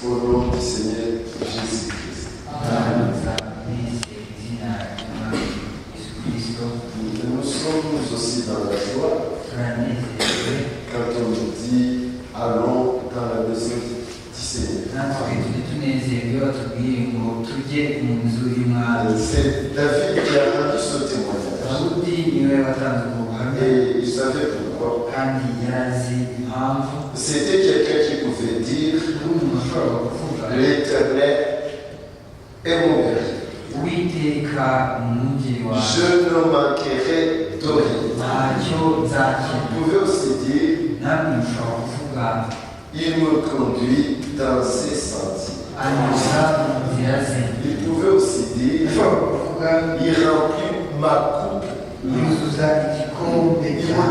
Au nom du Seigneur Jésus-Christ. Nous sommes aussi dans la joie quand on nous dit allons dans la maison du Seigneur. C'est David qui a rendu ce témoignage. Et il savait pourquoi. C'était quelqu'un qui pouvait dire l'Éternel est mon berger. Je ne manquerai de rien. Il pouvait aussi dire il me conduit dans ses sentiers. Il pouvait aussi dire il remplit ma coupe. Il me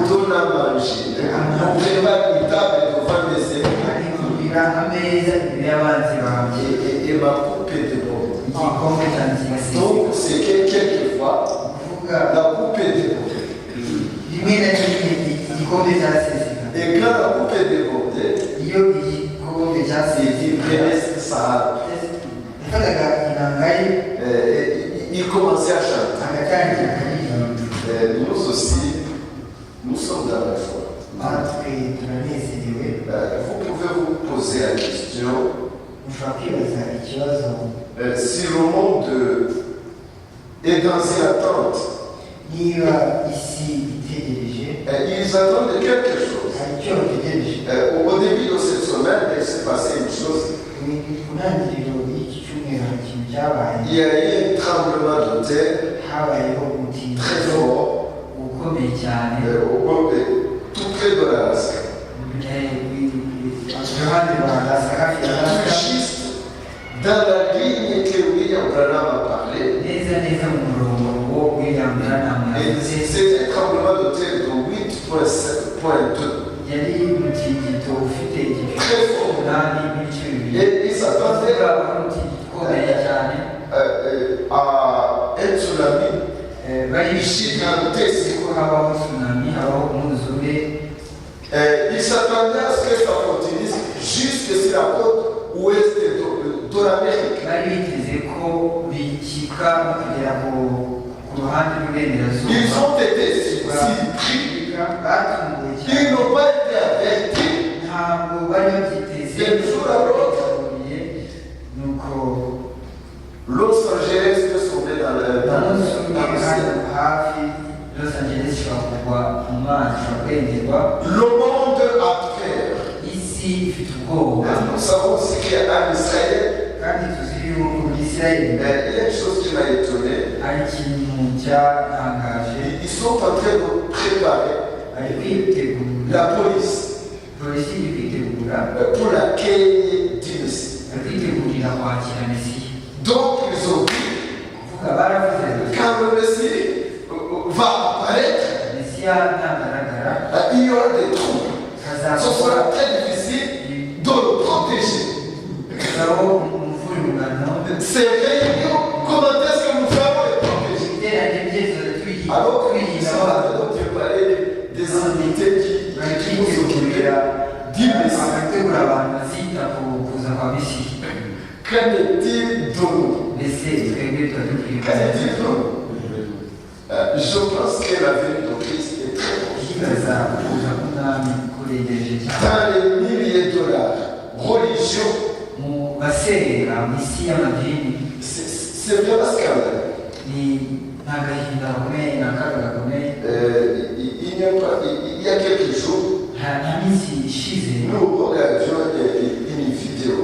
donne à manger. Il prépare une table devant mes ennemis. Et ma coupe est débordée. Donc c'est que quelquefois la coupe est débordée. Et quand la coupe est débordée, il dit prenez ça. Il commençait à chanter. Nous aussi, nous sommes dans la foi. Vous pouvez vous poser la question si le monde est dans une attente, ils attendent quelque chose. Au début de cette semaine, il s'est passé une chose. Il y a eu un tremblement de terre très fort tout près de l'Alaska. Juste dans la ligne que William Branham a parlé. Et c'est un tremblement de terre de 8.2. Très fort. Et ils s'attendaient à un tsunami gigantesque. Ils s'attendaient à ce que ça continue jusque sur la côte ouest de l'Amérique. Ils ont été surpris. Ils n'ont pas été avertis. D'un jour à l'autre, Los Angeles peut sauver dans le monde a peur. Nous savons aussi qu'il y a un Israël. Il y a une chose qui m'a étonné. Ils sont en train de préparer la police pour l'accueil du Messie. Donc ils ont dit quand le Messie va apparaître, il y aura des troubles. Ce sera très difficile de le protéger. Ces réunions, comment est-ce que nous allons les protéger? Alors qu'ils sont en train de préparer des invités qui vont s'occuper du Messie. Qu'en est-il de nous? Qu'en est-il de nous? Je pense que la venue de Christ est très proche. Dans les milliers de dollars, religion, c'est vraiment scandaleux. Il y a quelques jours, nous regardions une vidéo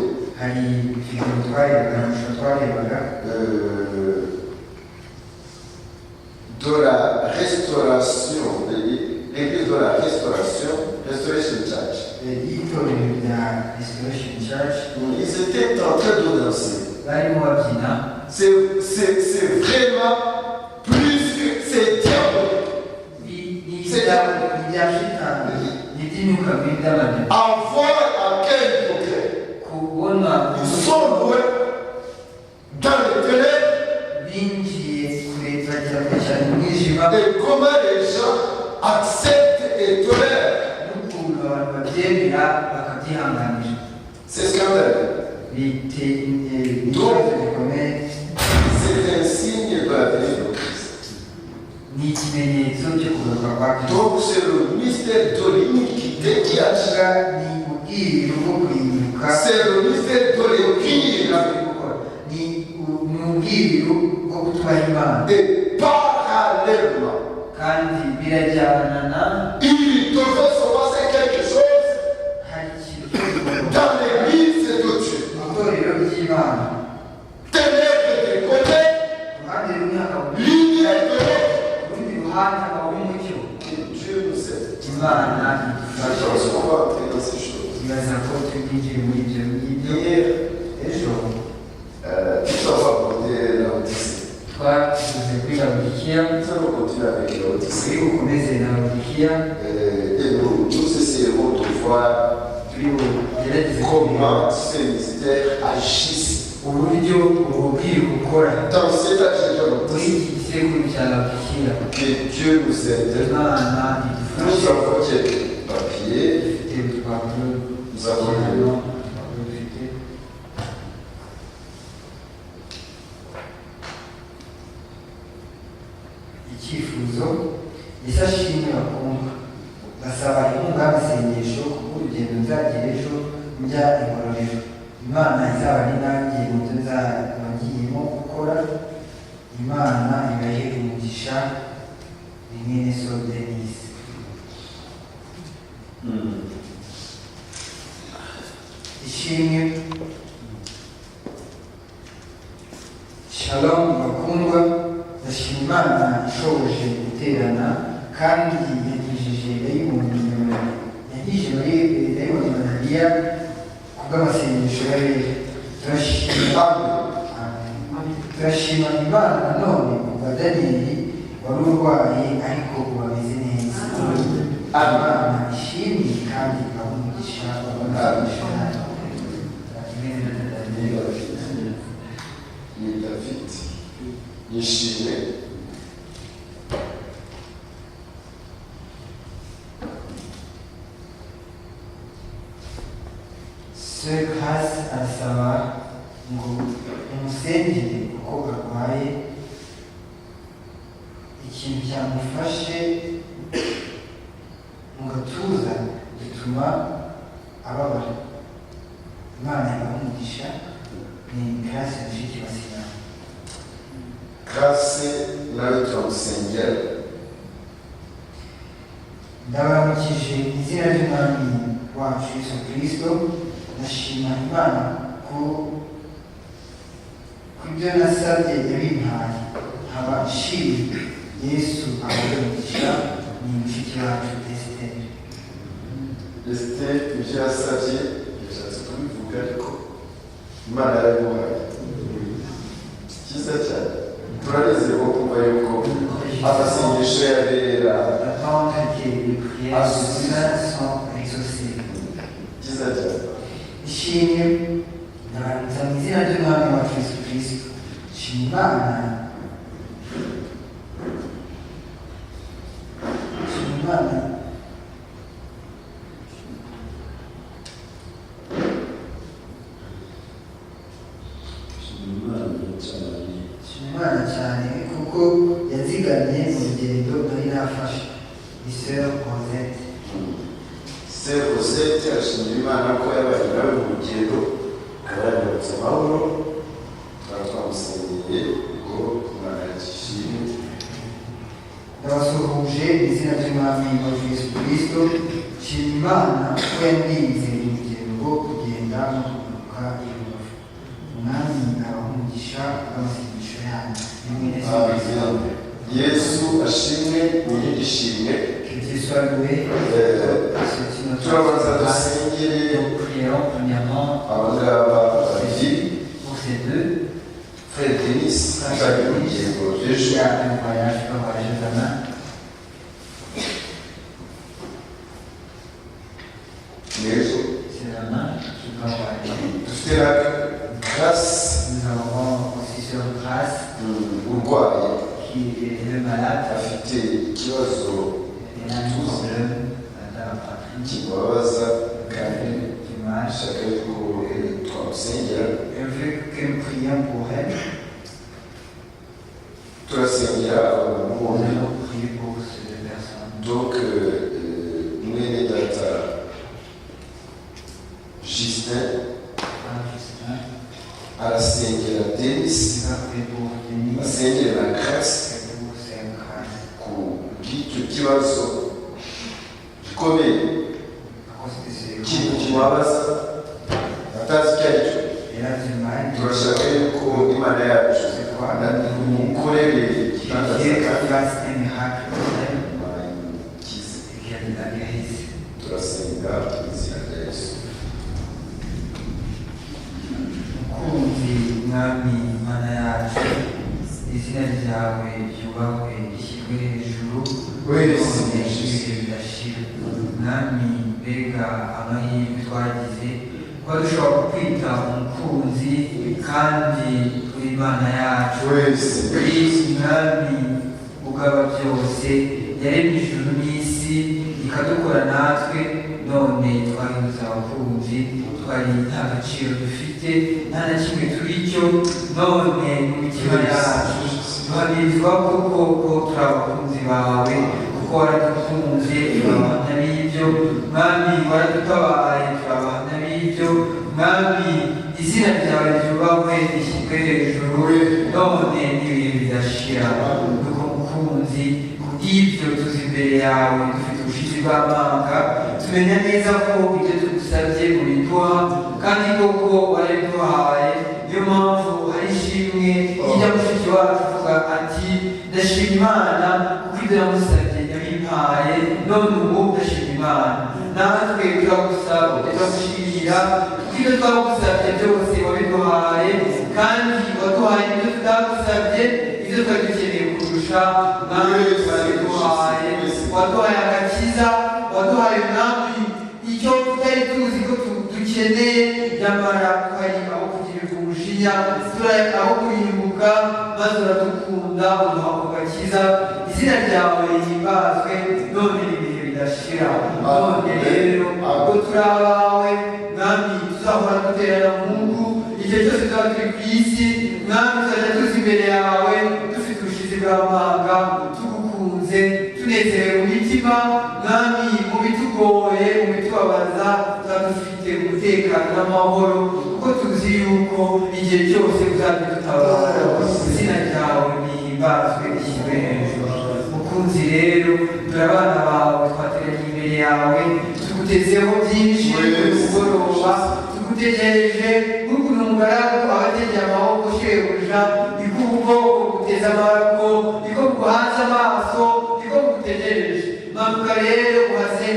de la restauration, l'église de la restauration, Restoration Church. Ils étaient en train de danser. C'est vraiment plus que c'est diabolique. C'est diabolique. À voir à quel degré ils sont loin dans les ténèbres. Et comment les gens acceptent et tolèrent. C'est scandaleux. C'est un signe de la venue de Christ. Donc c'est le mystère de l'iniquité c'est le mystère de l'empire. Et parallèlement, il devait se passer quelque chose dans l'église de Dieu. Ténèbres de côté, lumière de l'autre. Dieu nous aide. On va entrer dans ces choses. Hier, nous avons abordé la Odyssée. Nous allons continuer avec la Odyssée. Et nous essaierons de voir comment ces mystères agissent dans cet âge de l'Odyssée. Que Dieu nous aide. Nous avons quelques papiers. Nous avons icyifuzo isashimwe bakumva basaba inkunga y'amasengesho kuko urugendo nzagira ejo njya igororero imana izaba ari nanjye mu byo nzabagiyemo gukora imana ibahe umugisha ni mwene so Denise. Ishimwe Shalom bakundwa, ndashima Imana ishoboje guterana kandi yagijije dayimoni Mariya kubw'amasengesho y'abera. Turashima Imana nanone kuva Daniyeli wari urwaye ariko ubu ameze neza. Imana ishimwe kandi ibahe umugisha ni David yishimye Sœur Grace arasaba ngo umusengere kuko arwaye ikintu cyamufashe mu gatuza gituma ababara. Imana ibahe umugisha ni Grace mushiki wa Sinama. Grace nawe turamusengera. Ndabaramukije mu izina ry'Umwami wacu Yesu Kristo. Ndashima Imana ko ibyo nasabye yabimpaye nkaba nshimye Yesu abahe umugisha ni mushiki wacu Esther ibyo yasabye yashatse kubivuga ariko Imana yarabimuhaye. Cyiza cyane turanezerwa kumva yuko amasengesho y'abera cyiza cyane. Ishimwe ndabaramutsa mu izina ry'Umwami wacu Yesu Kristo. Shima Imana Imana cyane kuko yazigamye mu rugendo nari nafashe. Sœur Rosette. Sœur Rosette ashimira Imana ko yabaye nawe mu rugendo akaba yagarutse amahoro. Twamusengeye ngo Imana yishimye. Ndabasuhuje mu izina ry'Umwami wacu Yesu Kristo. Shima Imana ko yandinze urugendo rwo kugenda no kugaruka i Rubavu. Umwami abahe umugisha bw'amasengesho yanyu. Yesu ashimwe n'irindi shimwe. Turabanza dusengere abangaba babiri Frère Denis ashaka urugendo ejo. N'ejo dufite na Grace urwaye afite ikibazo kimubabaza kandi ashaka yuko twamusengera. Elle veut que nous prions pour elle. Nous allons prier pour ces deux personnes. Donc, nous sommes data Justin, à la Seigneur Denis, à la Seigneur la grâce, qui va se comme qui va se turashaka yuko imana yacu umukorere turasenga izina rya Yesu. Mukunzi mwami mana yacu, izina ryawe ryubahwe rishyirwe hejuru none ibihe bidashira. Mwami mbega amahirwe twagize kuba dushobora kukwita umukunzi kandi uri Imana yacu, uri Mwami ugaba byose, yaremye ijuru n'isi ikadukora natwe, none twahindutse abakunzi, twari nta gaciro dufite, nta na kimwe turi cyo, none mu mitima yacu duhamirizwa koko ko turi abakunzi bawe, kuko waradukunze turabahamya b'ibyo. Mwami waradutabaye turabahamya b'ibyo. Mwami izina ryawe ryubahwe rishyirwe hejuru none n'ibihe bidashira. Nuko mukunzi kubw'ibyo tuzi imbere yawe dufite ubushizi bw'amanga, tumenya neza ko ibyo tugusabye ubiduha kandi koko warabiduhaye. Niyo mpamvu hari ishimwe ijya mushiki wacu uvuga ati ndashima Imana kuko ibyo namusabye yabimpaye, none ubu ndashima Imana. Natwe turagusaba turagushimira kuko ibyo twagusabye byose wabiduhaye, kandi waduhaye ibyo tutagusabye, ibyo twari dukeneye kurusha nawe turabiduhaye. Waduhaye agakiza, waduhaye Mwami icyo tutari tuzi ko dukeneye, nyamara twari abo kugirirwa umujinya, turi abo kurimbuka, maze uradukunda uduha ako gakiza. Izina ryawe rihimbazwe none ibihe bidashira. None rero ubwo turi abawe Mwami, tuzahora duterana Mungu igihe cyose tuba turi ku isi. Mwami, tuzajya tuza imbere yawe dufite ubushizi bw'amanga, tugukunze, tunezerewe mu mitima. Mwami, mu bitugoye, mu bitubabaza, tuba dufite umutekano n'amahoro, kuko tuzi yuko igihe cyose uzadutabara. Izina ryawe rihimbazwe rishyirwe hejuru. Mukunzi rero, turi abana bawe, twateraniye imbere yawe, tugutezeho byinshi umugoroba, tugutegereje nk'ukuntu umugaragu aba ategeye amaboko shebuja, niko ukuboko kuguteza amaboko, niko kuguhanze amaso, niko kugutegereje. Manuka rero uhaze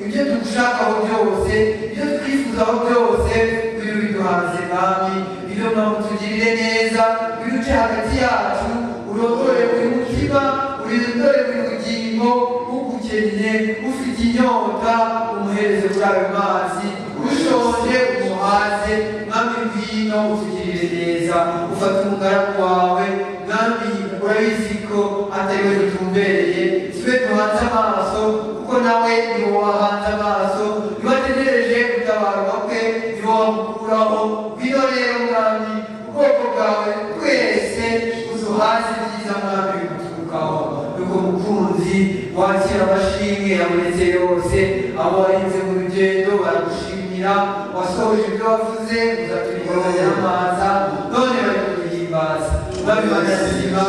ibyo tugushakaho byose, ibyo twifuzaho byose, ibyo biduhanze Mwami. Ibyo mpamvu tugirire neza, biduce hagati yacu, urondore buri mutima, urindore buri bugingo, ugukennye, ufite inyota umuhereze kuri ayo mazi, ushonje umuhaze. Mwami ngwino utugirire neza, ufate umugaragu wawe. Mwami urabizi ko atari we dutumbereye, siwe duhanze amaso, kuko nawe niwo wahanze amaso, niwe ategereje gutabarwa kwe, niwo wamukuraho. Ngwino rero Mwami, ubwoko bwawe twese uduhaze ibyiza Mwami biguturukaho. Nuko mukunzi, wakira amashimwe yabonetse yose, abo warinze mu rugendo baragushimira, wasohoje ibyo wavuze, uzaturinda abanyamaza, none bari kuduhimbaza. Mwami banazima,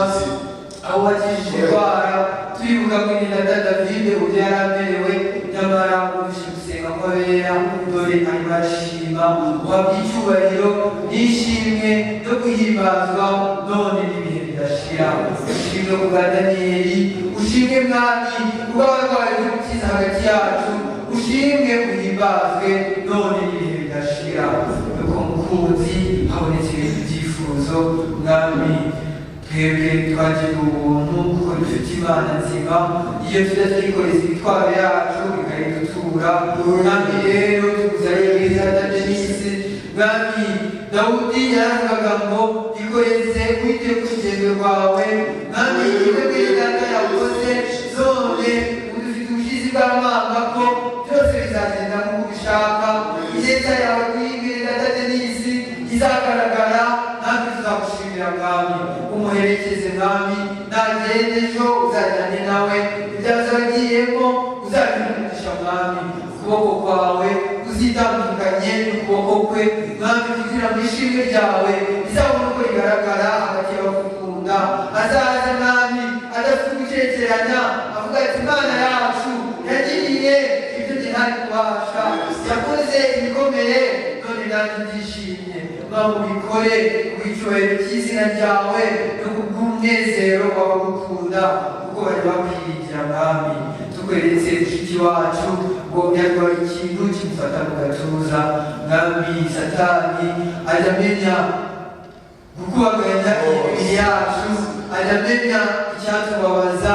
abo wakijije indwara, turibuka mwirindata Davide uburyo yari amerewe, nyamara urusha gusenga kw'abera, dore arimo arashima. Uhabwa icyubahiro n'ishimwe no guhimbazwa none n'ibihe bidashira. Ushimwe ku bwa Daniyeli, ushimwe Mwami kuba warwaye gukiza hagati yacu, ushimwe uhimbazwe none n'ibihe bidashira. Nuko mukunzi, habonetse ibintu byifuzo Mwami, twebwe twagira ubuntu kuko dufite Imana nzima, iyo tujya twikoreza imitwaro yacu ikayidutura. Mwami rero tugusabye mw'izina rya Yesu. Mwami Dawudi yaravugaga ngo ikoreze wite ku rugendo rwawe. Mwami ibyo mw'izina yakoze none udufite ubushizi bw'amanga ko byose bizagenda nk'uko ubishaka. Ineza yawe kuyibwira bizagaragara, natwe tuzagushimira mwami. Umuherekeze mwami, nagende ejo uzajyane nawe, ibyo azagiyemo uzabimugisha mwami. Ukuboko kwawe uzitandukanye n'ukuboko kwe mwami, kugira ngo ishimwe ryawe rizabone uko rigaragara hagati y'abagukunda. Azaze mwami adafite gukekeranya, avuga ati Imana yacu yagiriye ibyo ntihari kubasha, yakoze ibikomeye, none nanjye ndishimye. Mwami ubikore kubw'icyubahiro cy'izina ryawe no kubw'umunezero w'abagukunda, kuko bari bakwiringira mwami. Tukweretse mushiki wacu ngo byarwaye ikintu kimufata mu gatuza mwami. Satani ajya amenya gukubaganya imibiri yacu, ajya amenya icyatubabaza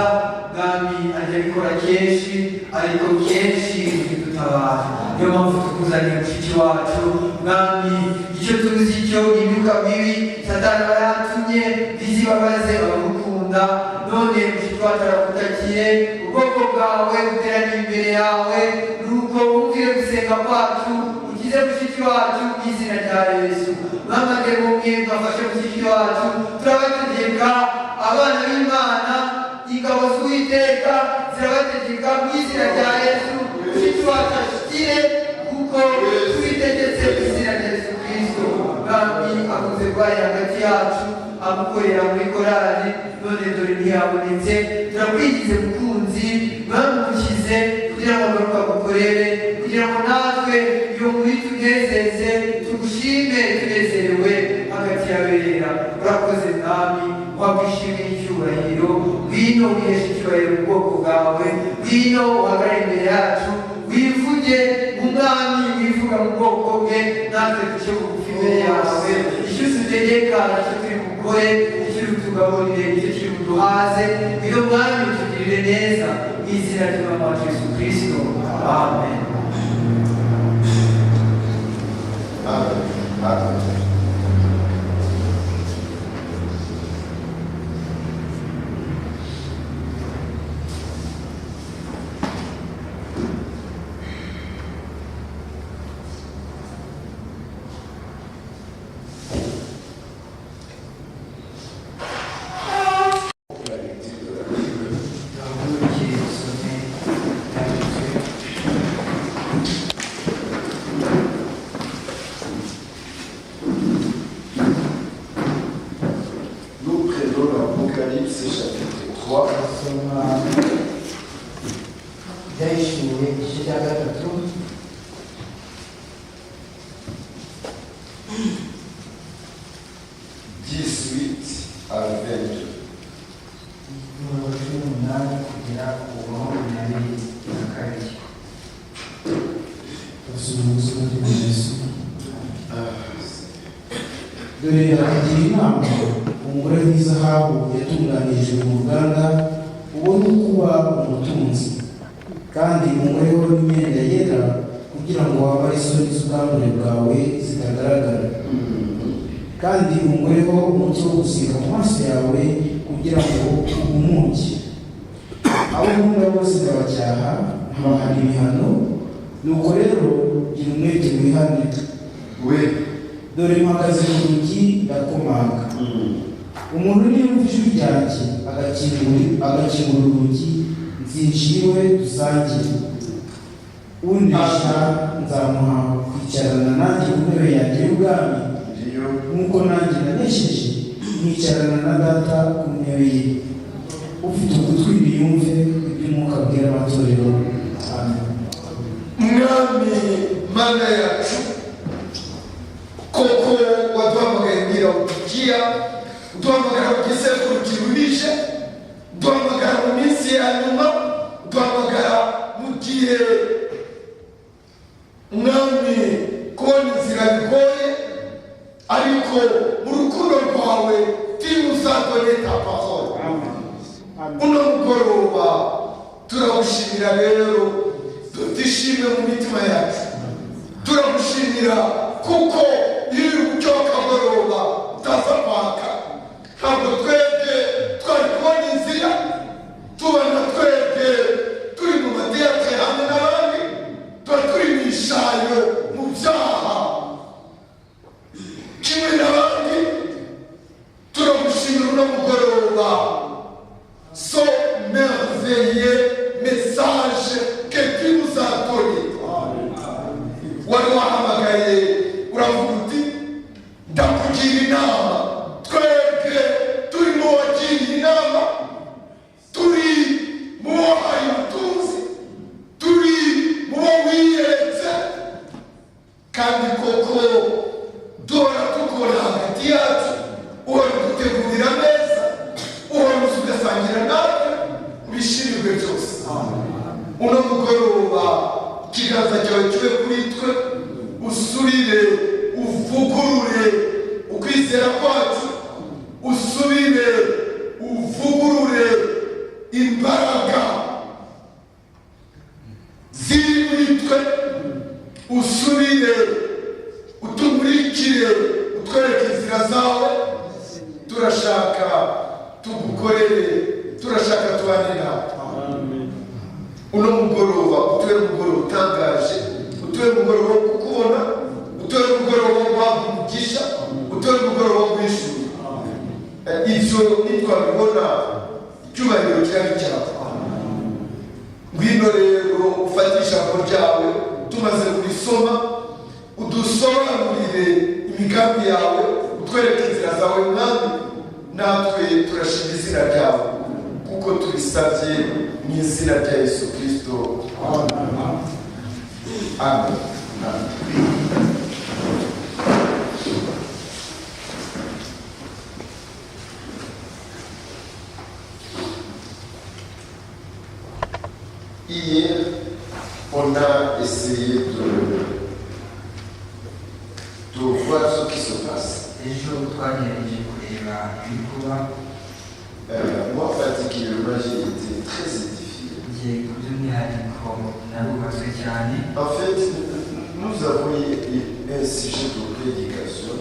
mwami, ajya abikora kenshi, ariko kenshi bidutabara. Niyo mpamvu tukuzaniye mushiki wacu mwami. Icyo tuzi cyo imyuka mibi Satani aba yatumye bizibabaze abagukunda, none mushiki wacu arakutakiye. Ubwoko bwawe buteraniye imbere yawe, nuko wumvire gusenga kwacu, ukize mushiki wacu mu izina rya Yesu. Mwamage mumwe mwafashe mushiki wacu, turabategeka abana b'Imana, ingabo z'Uwiteka zirabategeka mu izina rya Yesu. Mushiki wacu ashikire kuko tubitegetse mu izina rya Yesu Kristo. Mwami akunze rwari hagati yacu, amukorera muri korali, none dore ntiyabonetse. Turakwigize mukunzi, mwamukize kugira ngo agaruka agukorere, kugira ngo natwe iyo muri tunezeze, tugushime tunezerewe hagati y'abera. Urakoze mwami, wakwishimira icyubahiro. Ngwino wiheshe icyubahiro mu bwoko bwawe, ngwino uhagarare imbere yacu, wivuge umwami, wivuga mu bwoko bwe, natwe duce bugufi imbere yawe. Icyo udutegeka nacyo turi bukore, icyo utugaburire icyo kiri buduhaze. Iyo mwami utugirire neza, mu izina ry'umwami wacu Yesu Kristo, amen. Apocalypse chapitre 3. Ibyahishuriwe igice cya gatatu, à 22. Umurongo wa 18 kugera ku wa 22. Basuzuma Yesu. Dore aragira inama umugore w'izahabu yatunganijwe mu ruganda, uwo ni kuba umutunzi, kandi umureho n'imyenda yera, kugira ngo wambare isoni z'ubwambure bwawe zitagaragara, kandi umureho umucyo wo gusiga mu maso yawe, kugira ngo uhumuke. Abo nkunda bose ndabacyaha, nkabahana ibihano, nuko rero gira umwete wihane. Dore mpagaze ku rugi ndakomanga. Umuntu niyumva ijwi ryanjye agakingura urugi, nzinjira iwe dusangire. Unesha nzamuha kwicarana nanjye ku ntebe yanjye y'ubwami, nk'uko nanjye nanesheje nkicarana na data ku ntebe ye. Ufite ugutwi niyumve iby'umwuka abwira amatorero. Amen. Mwami Mana yacu, koko waduhamagaye mbwira utukia, uduhamagara mu gisekuru kiruhishe, uduhamagara mu minsi ya nyuma, uduhamagara mu gihe mwami kubona inzira bigoye, ariko mu rukundo rwawe timusatone ta parole. Uno mugoroba turagushimira rero, tutishime mu mitima yacu, turagushimira kuko iyo umucyo w'akagoroba utaza kwaka, ntabwo twebwe twari kubona inzira, tubona twebwe turi mu mateyatere hamwe n'abandi, tuba turi mu ishayo mu byaha. duhora dukora hagati yacu, uhora udutegurira neza, uhora ugasangira natwe ubishimirwe byose. Uno mugoroba ikiganza cyawe kibe kuri twe, usubire uvugurure ukwizera kwacu, usubire uvugurure imbaraga ziri muri twe, usubire utumurikire, utwereke inzira zawe. Turashaka tugukorere, turashaka tubane nawe. Uno mugoroba utube mugoroba utangaje, utube mugoroba wo kukubona, utube mugoroba wo guhabwa umugisha, utube mugoroba wo kwishura. Ibyo nitwabibona icyubahiro kirari cyawe. Ngwino rero ufate ijambo ryawe tumaze kurisoma, udusobanurire imigambi yawe, utwereke inzira zawe mwami. Natwe turashima izina ryawe kuko tubisabye mu izina rya Yesu Kristo. Amen. Amen. Hier, on a essayé de voir ce qui se passe. Moi, particulièrement, j'ai été très édifié. En fait, nous avons eu un sujet de prédication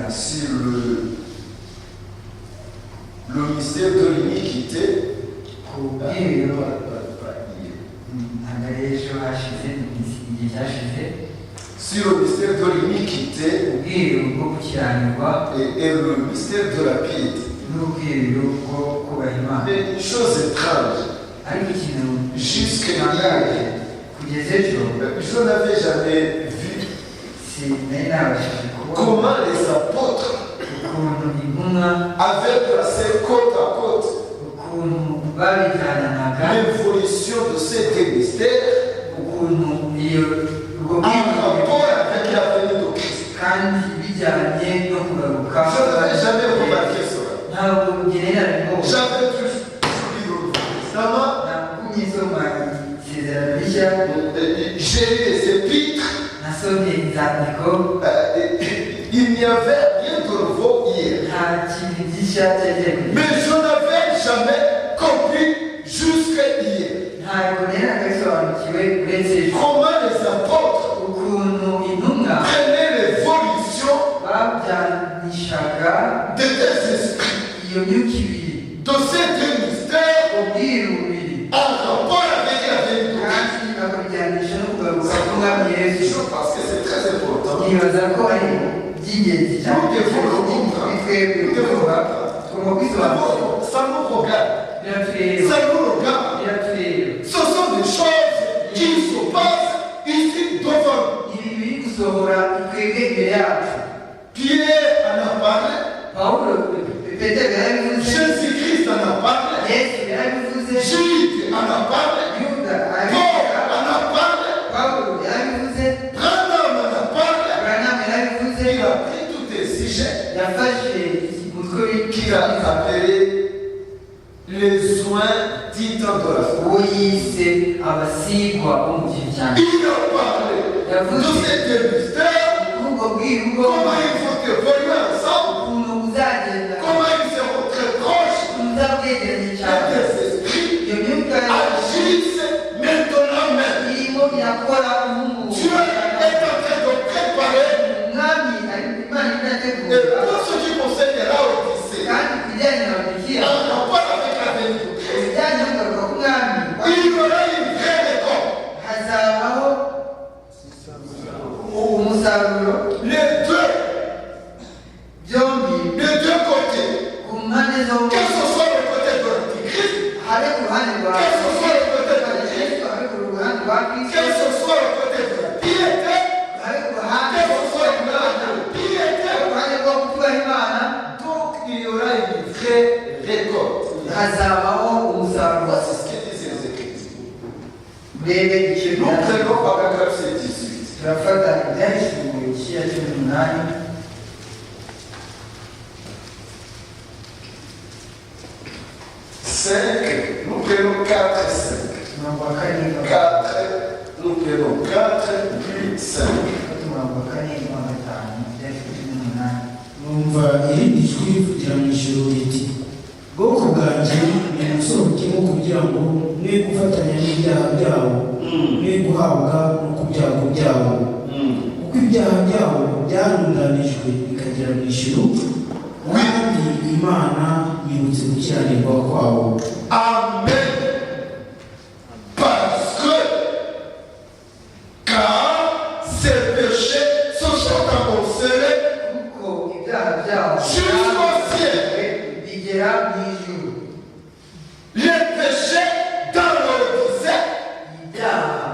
sur le mystère de l'iniquité. Sur le mystère de l'iniquité et le mystère de la piété. Mais une chose étrange, jusqu'à je n'avais jamais vu comment les apôtres avaient placé côte à côte l'évolution de ces deux mystères en rapport avec la venue de Christ. Je n'avais jamais remarqué cela. J'avais toujours j'ai lu les épîtres. Il n'y avait rien de nouveau hier. Mais je n'avais jamais compris jusqu'à hier comment les apôtres prenaient l'évolution de tes esprits, de ces deux mystères en rapport avec la vérité. Je pense que c'est très important. Nous devons le comprendre. Ça nous regarde. Ça nous regarde. Ce sont des choses qui se passent ici devant. Pierre en a parlé. Jésus-Christ en a parlé. Jude en a parlé. Paul en a parlé. Branham en a parlé. Il a pris tous les sujets qu'il a appelé les soins dits de la foi. Il a parlé de ces deux mystères, comment ils vont évoluer ensemble, comment ils seront très proches, et des esprits agissent maintenant même. Dieu est en train de préparer et tout ce qui concerne la Odyssée en rapport avec la venue de Christ. Il y aura une vraie récolte. Les deux côtés, que ce soit le côté de l'Antichrist, que ce soit le côté de l'Antichrist, que ce soit le côté de la piété, que ce soit le côté de la piété, donc il y aura une vraie récolte. Voici ce que disent les Écritures. Nous prenons paragraphe 18. igice cya 18 5, nous prenons 4 et 5. umurongo wa kane 4, nous prenons 4, puis 5. umurongo wa kane n'uwa gatanu ibyanditswe 18. numva irindi jwi rivugira mu ijuru riti bwoko bwanjye nimusohokemo kugira ngo mwe gufatanya n'ibyaha byabo mwe guhabwa no ku byago byabo kuko ibyaha byabo byarundanijwe bikagera mu ijuru kandi imana yibutse gukiranirwa kwabo. Amen. Parce que car ces péchés se sont amoncellés kuko ibyaha byabo jusqu'au ciel. bigera mu ijuru. Les péchés dans l'Odyssée,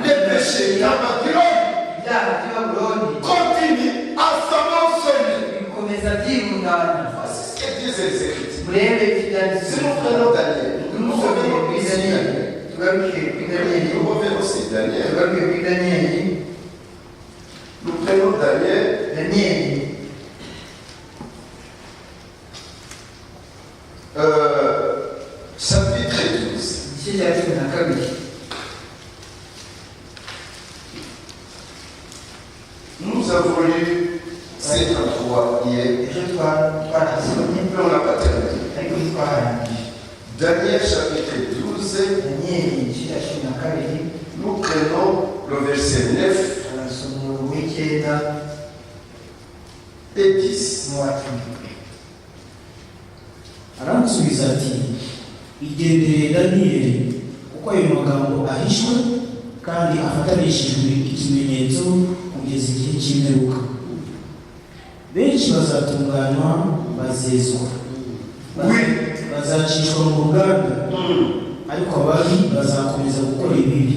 les péchés dans Babylone ibyaha by'i Babuloni continuent à s'amonceler. bikomeza byirundana. Voici ce que disent les Écritures. murebe ibyanditswe. Si nous prenons Daniel, nous revenons kuri ici. Daniyeli, tugaruke kuri Daniyeli, Nous revenons aussi Daniel. tugaruke kuri Daniyeli. Nous prenons Daniel. Daniyeli Chapitre 12. igice cya 12. Nous avons lu ces 33 hier, ejo twarasomye mais on n'a pas terminé. ariko ntitwaharangije. Daniel chapitre 12, Daniyeli igice cya 12 nous prenons le verset 9 turasoma umurongo w'icyenda et 10. n'uwa 10. Aransubiza ati igendere Daniyeli kuko ayo magambo ahishwe kandi afatanishijwe ikimenyetso kugeza igihe cy'imperuka. Benshi bazatunganywa bazezwa bazacishwa mu ruganda ariko ababi bazakomeza gukora ibibi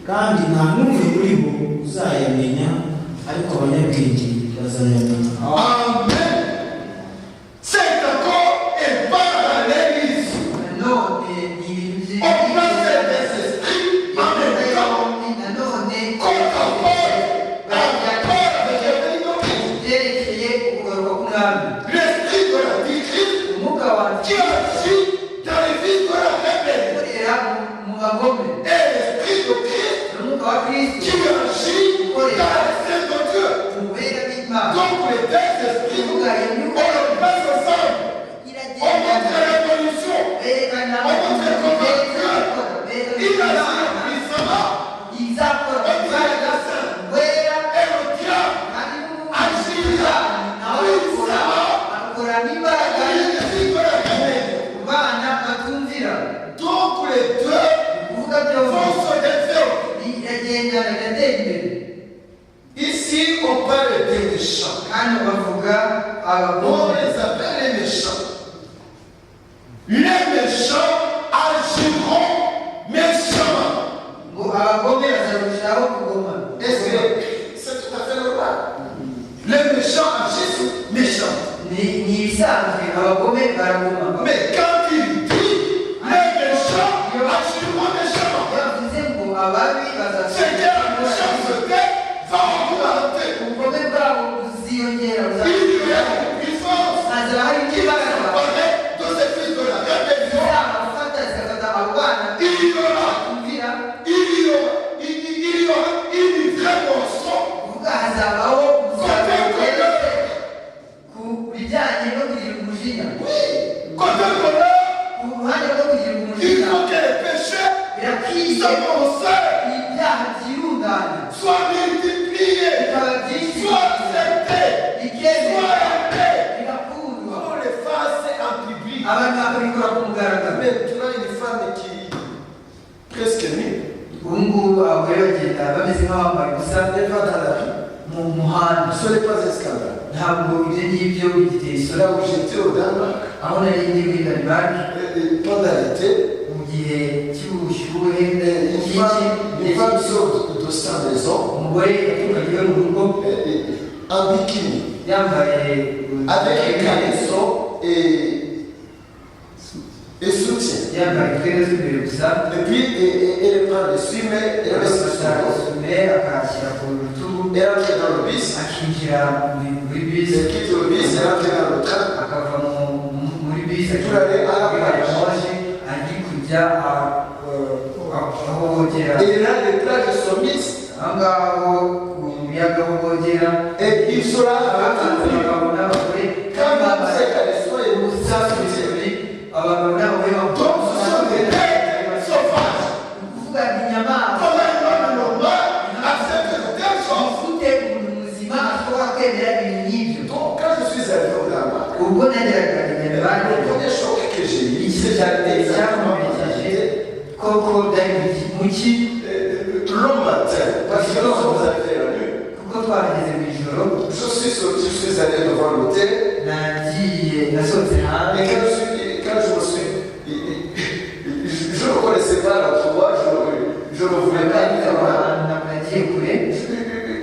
kandi nta n'umwe muri bo uzayamenya ariko abanyabwenge bazayamenya. Amen. C'est encore un parallélisme. nanone ni ibintu On place des esprits en même temps. nanone byerekeye ukugaruka k'umwami. L'esprit de la vie Christ umwuka wanjye qui agit dans les vies de la rebelle. ukorera mu bagome Et l'esprit de Christ n'umwuka wa Kristo qui agit dans les saints de Dieu. mu bera b'Imana. Donc les deux esprits, on les place ensemble. On montre l'évolution. berekana On montre comment Dieu, il agit puissamment. izakora imbaraga wera Et le diable kandi agit nawe akora n'imbaraga dans les vies de la rebelle. ku bana batumvira. Donc les deux kuvuga byose vont se développer. biragendana bigatera imbere. Ici, on parle des méchants. hano bavuga On abagome. les appelle les méchants. Les méchants agiront méchamment. ngo abagome bazarushaho kugoma. Est-ce que c'est tout à fait normal? Les méchants agissent méchamment. ni ibisanzwe abagome baragoma. Mais quand il dit les méchants agiront méchamment, yavuze ngo ababi c'est que la méchanceté va augmenter. ubugome bwabo buziyongera Il y a une puissance hazaba hari qui va n'imbaraga s'emparer de ces fils de la rébellion. zizabafata zigafata abo bana Il y aura kumvira une vraie moisson. kuvuga hazabaho umusaruro weretse ku bijyanye no kugira umujinya. Côté bonheur, ku ruhande rwo kugira il umujinya faut que les péchés birakwiye s'amoncellent, ibyaha byirundana soient multipliés, bikaba byinshi soient acceptés, bikemera soient aimés. bigakundwa On les fasse en public. abantu bakabikora ku mugaragaro. Maintenant, une femme qui presque nue, ubu ngubu abagore bagenda bameze nk'abambaye ubusa elle va dans la rue. mu muhanda. Ce n'est pas un scandale. ntabwo ibyo ngibyo bigiteye isura. Là où j'étais au Danemark, aho nari ndi muri Danemark pendant l'été, mu gihe cy'ubushyuhe une femme sort de sa maison umugore yaturukaga iwe mu rugo en bikini, yambaye avec un caleçon et soutien. yambaye utwenda tw'imbere gusa Et puis, elle prend le suime, elle met sur son dos. agafata isume akashyira ku rutugu est rentré dans le bus, akinjira muri bisi il quitte le bus, est rentré dans le train. akava muri bisi Turare agiye kujya aho bogera Et là, les plages sont mixtes. aho ngaho ku biyaga aho bogera Et il sera abagabo n'abagore quand même c'est qu'à l'histoire et vous savez. abagabo n'abagore Donc ce sont des bêtes sauvages. ukuvuga ni inyamaswa Comment un homme normal accepte de telles choses? ufite umuntu muzima ashobora kwemera ibintu nk'ibyo Donc quand je suis allé au Danemark, ubwo nageraga le inyarwanda premier choc que j'ai eu, iki c'est exactement cyamumekeje koko byari mu ki le matin, parce que nous sommes arrivés la nuit. kuko twageze mu ijoro Je suis sorti, je suis allé devant l'hôtel. nasohotse hanze Et quand je me suis. Je ne connaissais pas l'endroit, je ne voulais pas aller là-bas. ntabwo nagiye kure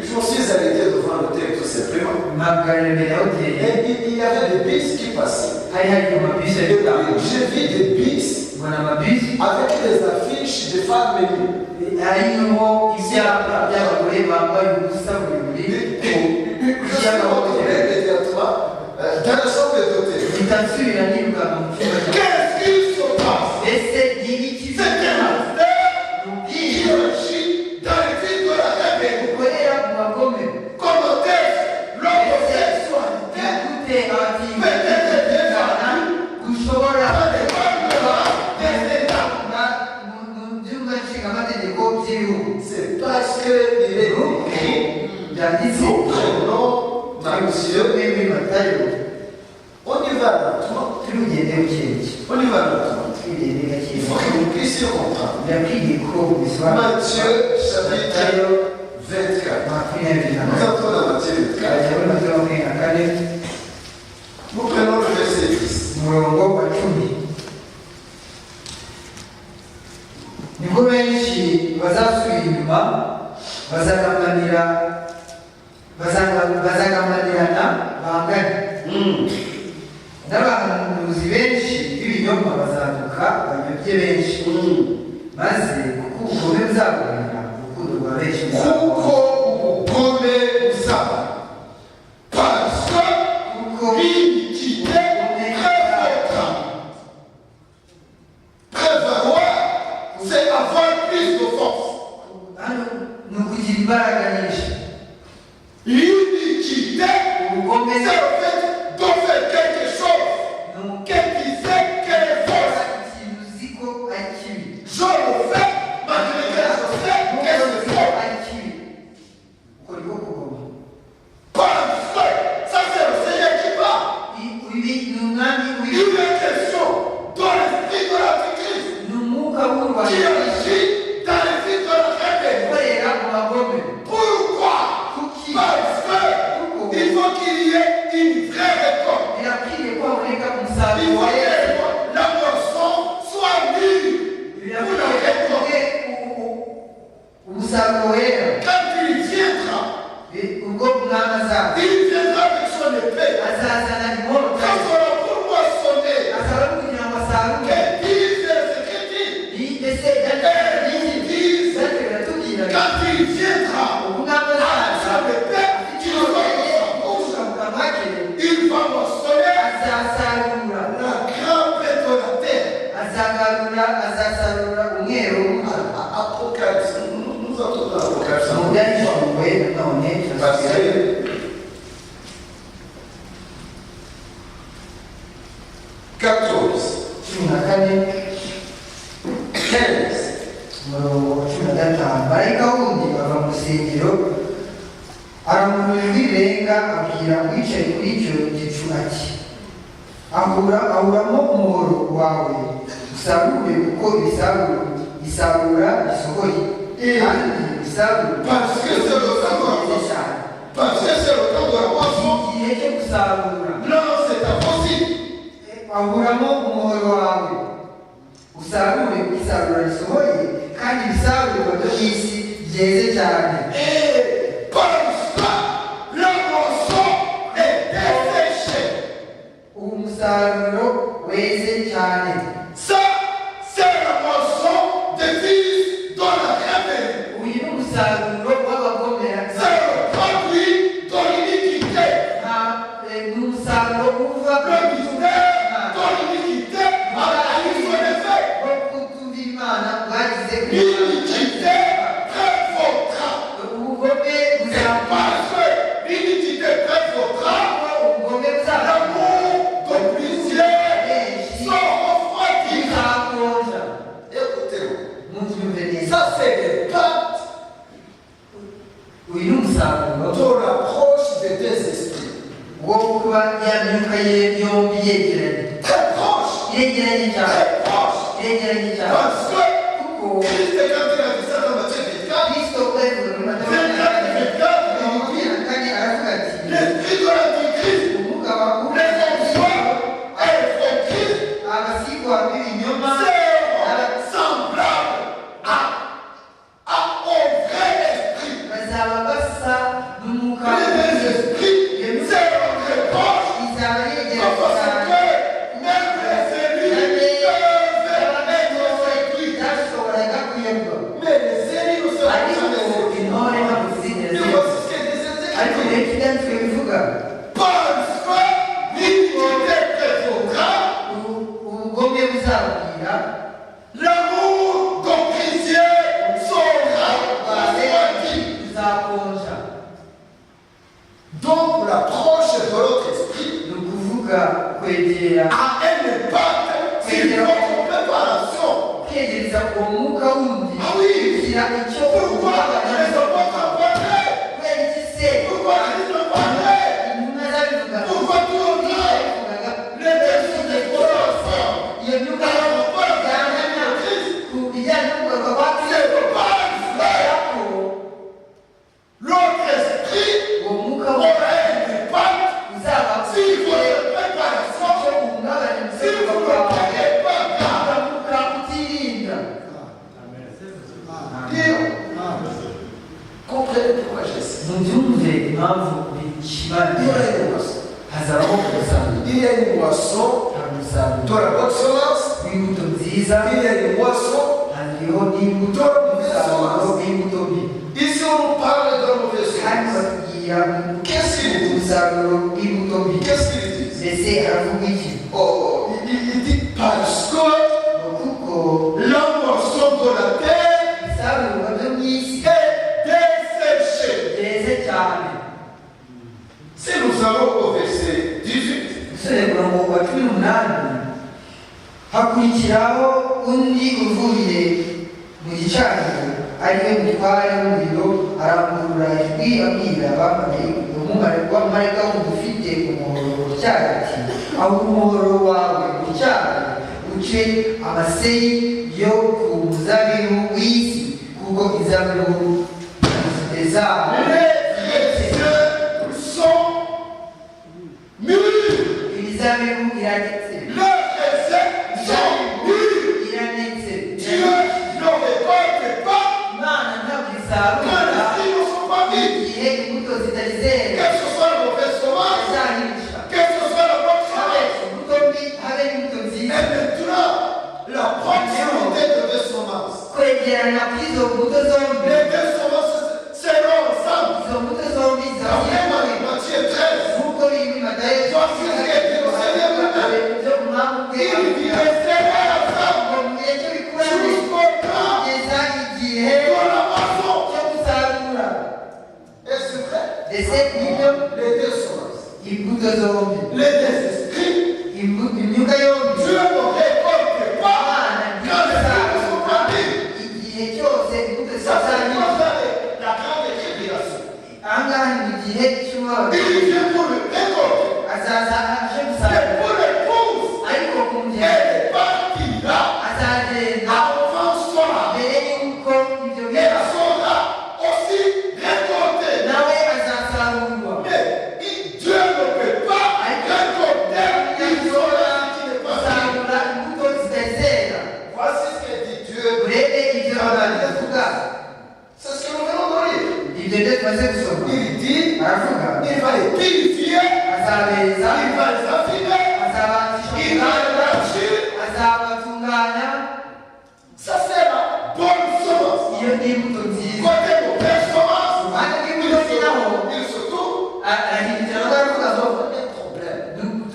Je me suis arrêté devant l'hôtel tout simplement. mpagarara imbere ya hoteli Et il y avait des bus qui passaient. hari hari amabisi Et ari gutambuka j'ai vu des bus mbona amabisi avec des affiches de femmes menues. hariho ibyapa by'abagore bambaye ubusa burebure Je suis rentré immédiatement dans la chambre d'hôtel. mpita nsubira nirukanka mu cyumba cyanjye Qu'est-ce qui se passe? mbese ni iki C'est un qui agit dans les vies de la République. ukorera mu bagome Comment est-ce l'homosexualité gute abatinyi peut-être défendue ushobora par les femmes des États? mu byumba nshingamategeko by'ibihugu C'est parce qu'il est écrit byanditse son prénom, monsieur. mwembi batayo On y va lentement. turugende bukebuke On y va lentement. tugende Il gake faut que vous puissiez comprendre. ndakwiye ko bisobanura Matthieu chapitre 24. makumyabiri na Nous kane entrons dans Matthieu 24. abagabo makumyabiri na kane Nous prenons le verset 10. umurongo wa cumi nibwo benshi bazasubira inyuma bazagambanirana bangane n'abahanuzi benshi b'ibinyoma bazaduka bayobye benshi maze kuko ubugome buzagorana urukundo rwa benshi Kuko ubugome buzaba. Parce kuko que l'iniquité prévaudra. Prévaloir, c'est avoir plus de force. hano ni ukugira imbaraga nyinshi L'iniquité, ubugome c'est le fait de faire quelque chose que tu sais qu'elle est fausse. ikintu uzi ko ari kibi Je le fais malgré que je sais que c'est faux. ari kibi uko niko kugoma Parce que ça c'est le Seigneur qui parle. ibi ni umwami Il est question dans l'esprit de l'Antichrist ni umwuka qui w'urwanda agit dans l'esprit de la République. ukorera mu bagome Pourquoi? kuki Parce que il faut qu'il y ait une vraie récolte. birakwiriye ko haboneka Il umusaruro faut wera que la moisson soit mûre pour la récolte. umusaruro wera Quand il viendra, ubwo umwami azaza il viendra avec son épée. azazana inkota Quand on aura pour moissonner, asaba kugira ngo asarure que disent les Écritures. ni mbese biratubwira Quand il viendra, umwami azaza sa épée, il va kuvuga mu kanwa ke il va moissonner azasarura la grampe de la terre. azasarura umweru Apocalypse, nous entrons dans l'Apocalypse. mu byahishuwe nanone Parce que cumi na kane 15. umurongo wa cumi na gatanu marayika wundi ava mu rusengero arangurura ijwi rirenga abwira uwicaye kuri icyo gicu ati ahuramo umuhoro wawe usarure kuko isarura risohoye kandi isarura Parce que c'est le temps de la moisson. Parce que c'est le temps de la moisson. igihe cyo gusarura Non, c'est impossible. ahuramo umuhoro wawe usarure kuko isarura risohoye kandi ibisarurwa byo mu isi byeze cyane Et parce que la moisson est desséchée. ubu musaruro weze cyane Ça, c'est la moisson des fils de la République. uyu ni umusaruro w'abagomera C'est le temps wo kuba ya myuka ye yombi yegeranye très proche, yegeranye cyane très proche. yegeranye cyane Parce que kuko Christ, quand il a dit ça dans Matthieu 24, kristo urevuga muri Matayo 24 kandi aravuga ati l'esprit de l'antichrist, umwuka wa les hommes et les faux Christ, abasigwa b'ibinyoma c'est semblable au vrai esprit. bazaba basa n'umwuka Les esprits, c'est notre proche. izaba yegeranye Parce cyane que même les cellules peuvent être esprits. byashoboraga kuyoborwa Mais les cellules ne sont pas ariko jamais esprits. intore ntabwo Et zigeze voici ce que disait ariko Écriture. rero ibyanditswe bivuga Parce que l'iniquité prévaudra, ubugome buzabwira l'amour comme chrétien sera refroidi. buzakonja Donc l'approche de l'autre esprit ni ukuvuga kwegera a un impact sur votre préparation. kwegereza uwo mwuka wundi Ah oui. kugira icyo Pourquoi les apôtres ont parlé? kubera iki se Pourquoi Christ a parlé? intumwa zabivugaga Pourquoi tout le temps zabivugaga les deux sont exposés ensemble? iyo myuka Alors on parle yangana de Christ. ku bijyanye n'ukugaruka kwa C'est kristo parce kubera ko que l'autre esprit uwo mwuka aura wundi un impact uzaba si ufite votre préparation, icyo uhungabanya si umutekano vous ne wawe prenez pas garde. ukamuka utirinda Comprenez pourquoi j'ai ça. mubyumve impamvu bishimangira hazabaho umusaruro Il y a une moisson hari umusaruro de la bonne semence, w'imbuto nziza il y a une moisson. hariho n'imbuto umusaruro w'imbuto mbi Ici, on nous parle de la mauvaise kandi semence. batubwira Qu'est-ce qu'il dit? umusaruro w'imbuto mbi Qu'est-ce qu'il dit? mbese aravuga iki Oh, il dit parce que kuko la moisson de la terre ibisarurwa byo mu isi est desséchée. byeze cyane Si nous allons au verset 18, umusore murongo wa 18 hakurikiraho undi uvuye mu gicaniro ariwe mutware w'umuriro arangurura ijwi abwira abamarayika wundi ufite umuhoro utyaye ati aho umuhoro wawe utyaye uce amaseri yo ku muzabibu w'isi kuko izabibu zabo les chrétiens sont mûrs. imizabibu iranetse Les chrétiens sont mûrs. iranetse Dieu ne récolte pas imana ntabwo quand isarura les filles ne sont pas vives. igihe imbuto zitari zera Que ce soit la mauvaise semence, azahisha que ce soit la bonne habe semence. imbuto mbi habe n'imbuto Et nziza maintenant, la proximité de deux semences. kwegerana kw'izo mbuto zombi Les deux semences seront ensemble. izo mbuto zombi D'après zahiye Matthieu 13, nk'uko biri muri Matayo byo ku mwami ubwe, byo ils resteraient ensemble ngo mu gihe cyo bikurane jusqu'au temps kugeza igihe de la moisson. cyo gusarura Et c'est vrai, ndetse n'ibyo les deux semences, imbuto zombi les deux esprits, imyuka yombi Dieu ne récolte pas abana quand les filles ne sont pas vives. igihe cyose imbuto Ça, c'est zizarura la grande tribulation. ahangaha ni mu gihe cy'umubabaro Il vient pour le récolter. azaza aje Mais gusarura pour l'épouse, ariko ku mugeni elle partira azagenda avant cela. mbere y'uko ibyo Elle biba sera aussi récoltée. nawe azasarurwa Mais Dieu ne peut pas récolter une chose qui n'est pas vive. gusarura imbuto zitari zera Voici ce que dit Dieu. urebe ibyo abantu bavuga C'est ce que nous venons de lire. ibyo byo tumaze gusoma Il dit, aravuga il va les purifier, azabeza il va les affiner, azabatisha il va les blanchir. azabatunganya Ça c'est la bonne semence. iyo ni imbuto nziza Côté mauvaise semence, uruhande rw'imbuto zinaho il se tourne. arahindukira ngo aravuga ngo Un problème.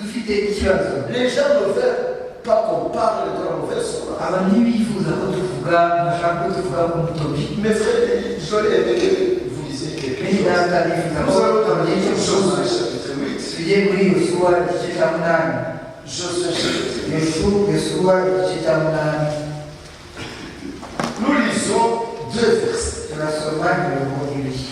dufite ikibazo Les gens ne veulent pas qu'on parle de la mauvaise semence. aba ntibifuza ko tuvuga bashaka ko tuvuga ku mbuto mbi Mes frères, j'aurais aimé que vous lisiez quelque bene chose. data nifuza ko Nous allons dans tugiye cyo gusoma Josué chapitre 8. tujye muri yosuwa igice cya munani Josué chapitre 8. yosuwa igice cya munani Nous lisons deux versets. turasoma imirongo ibiri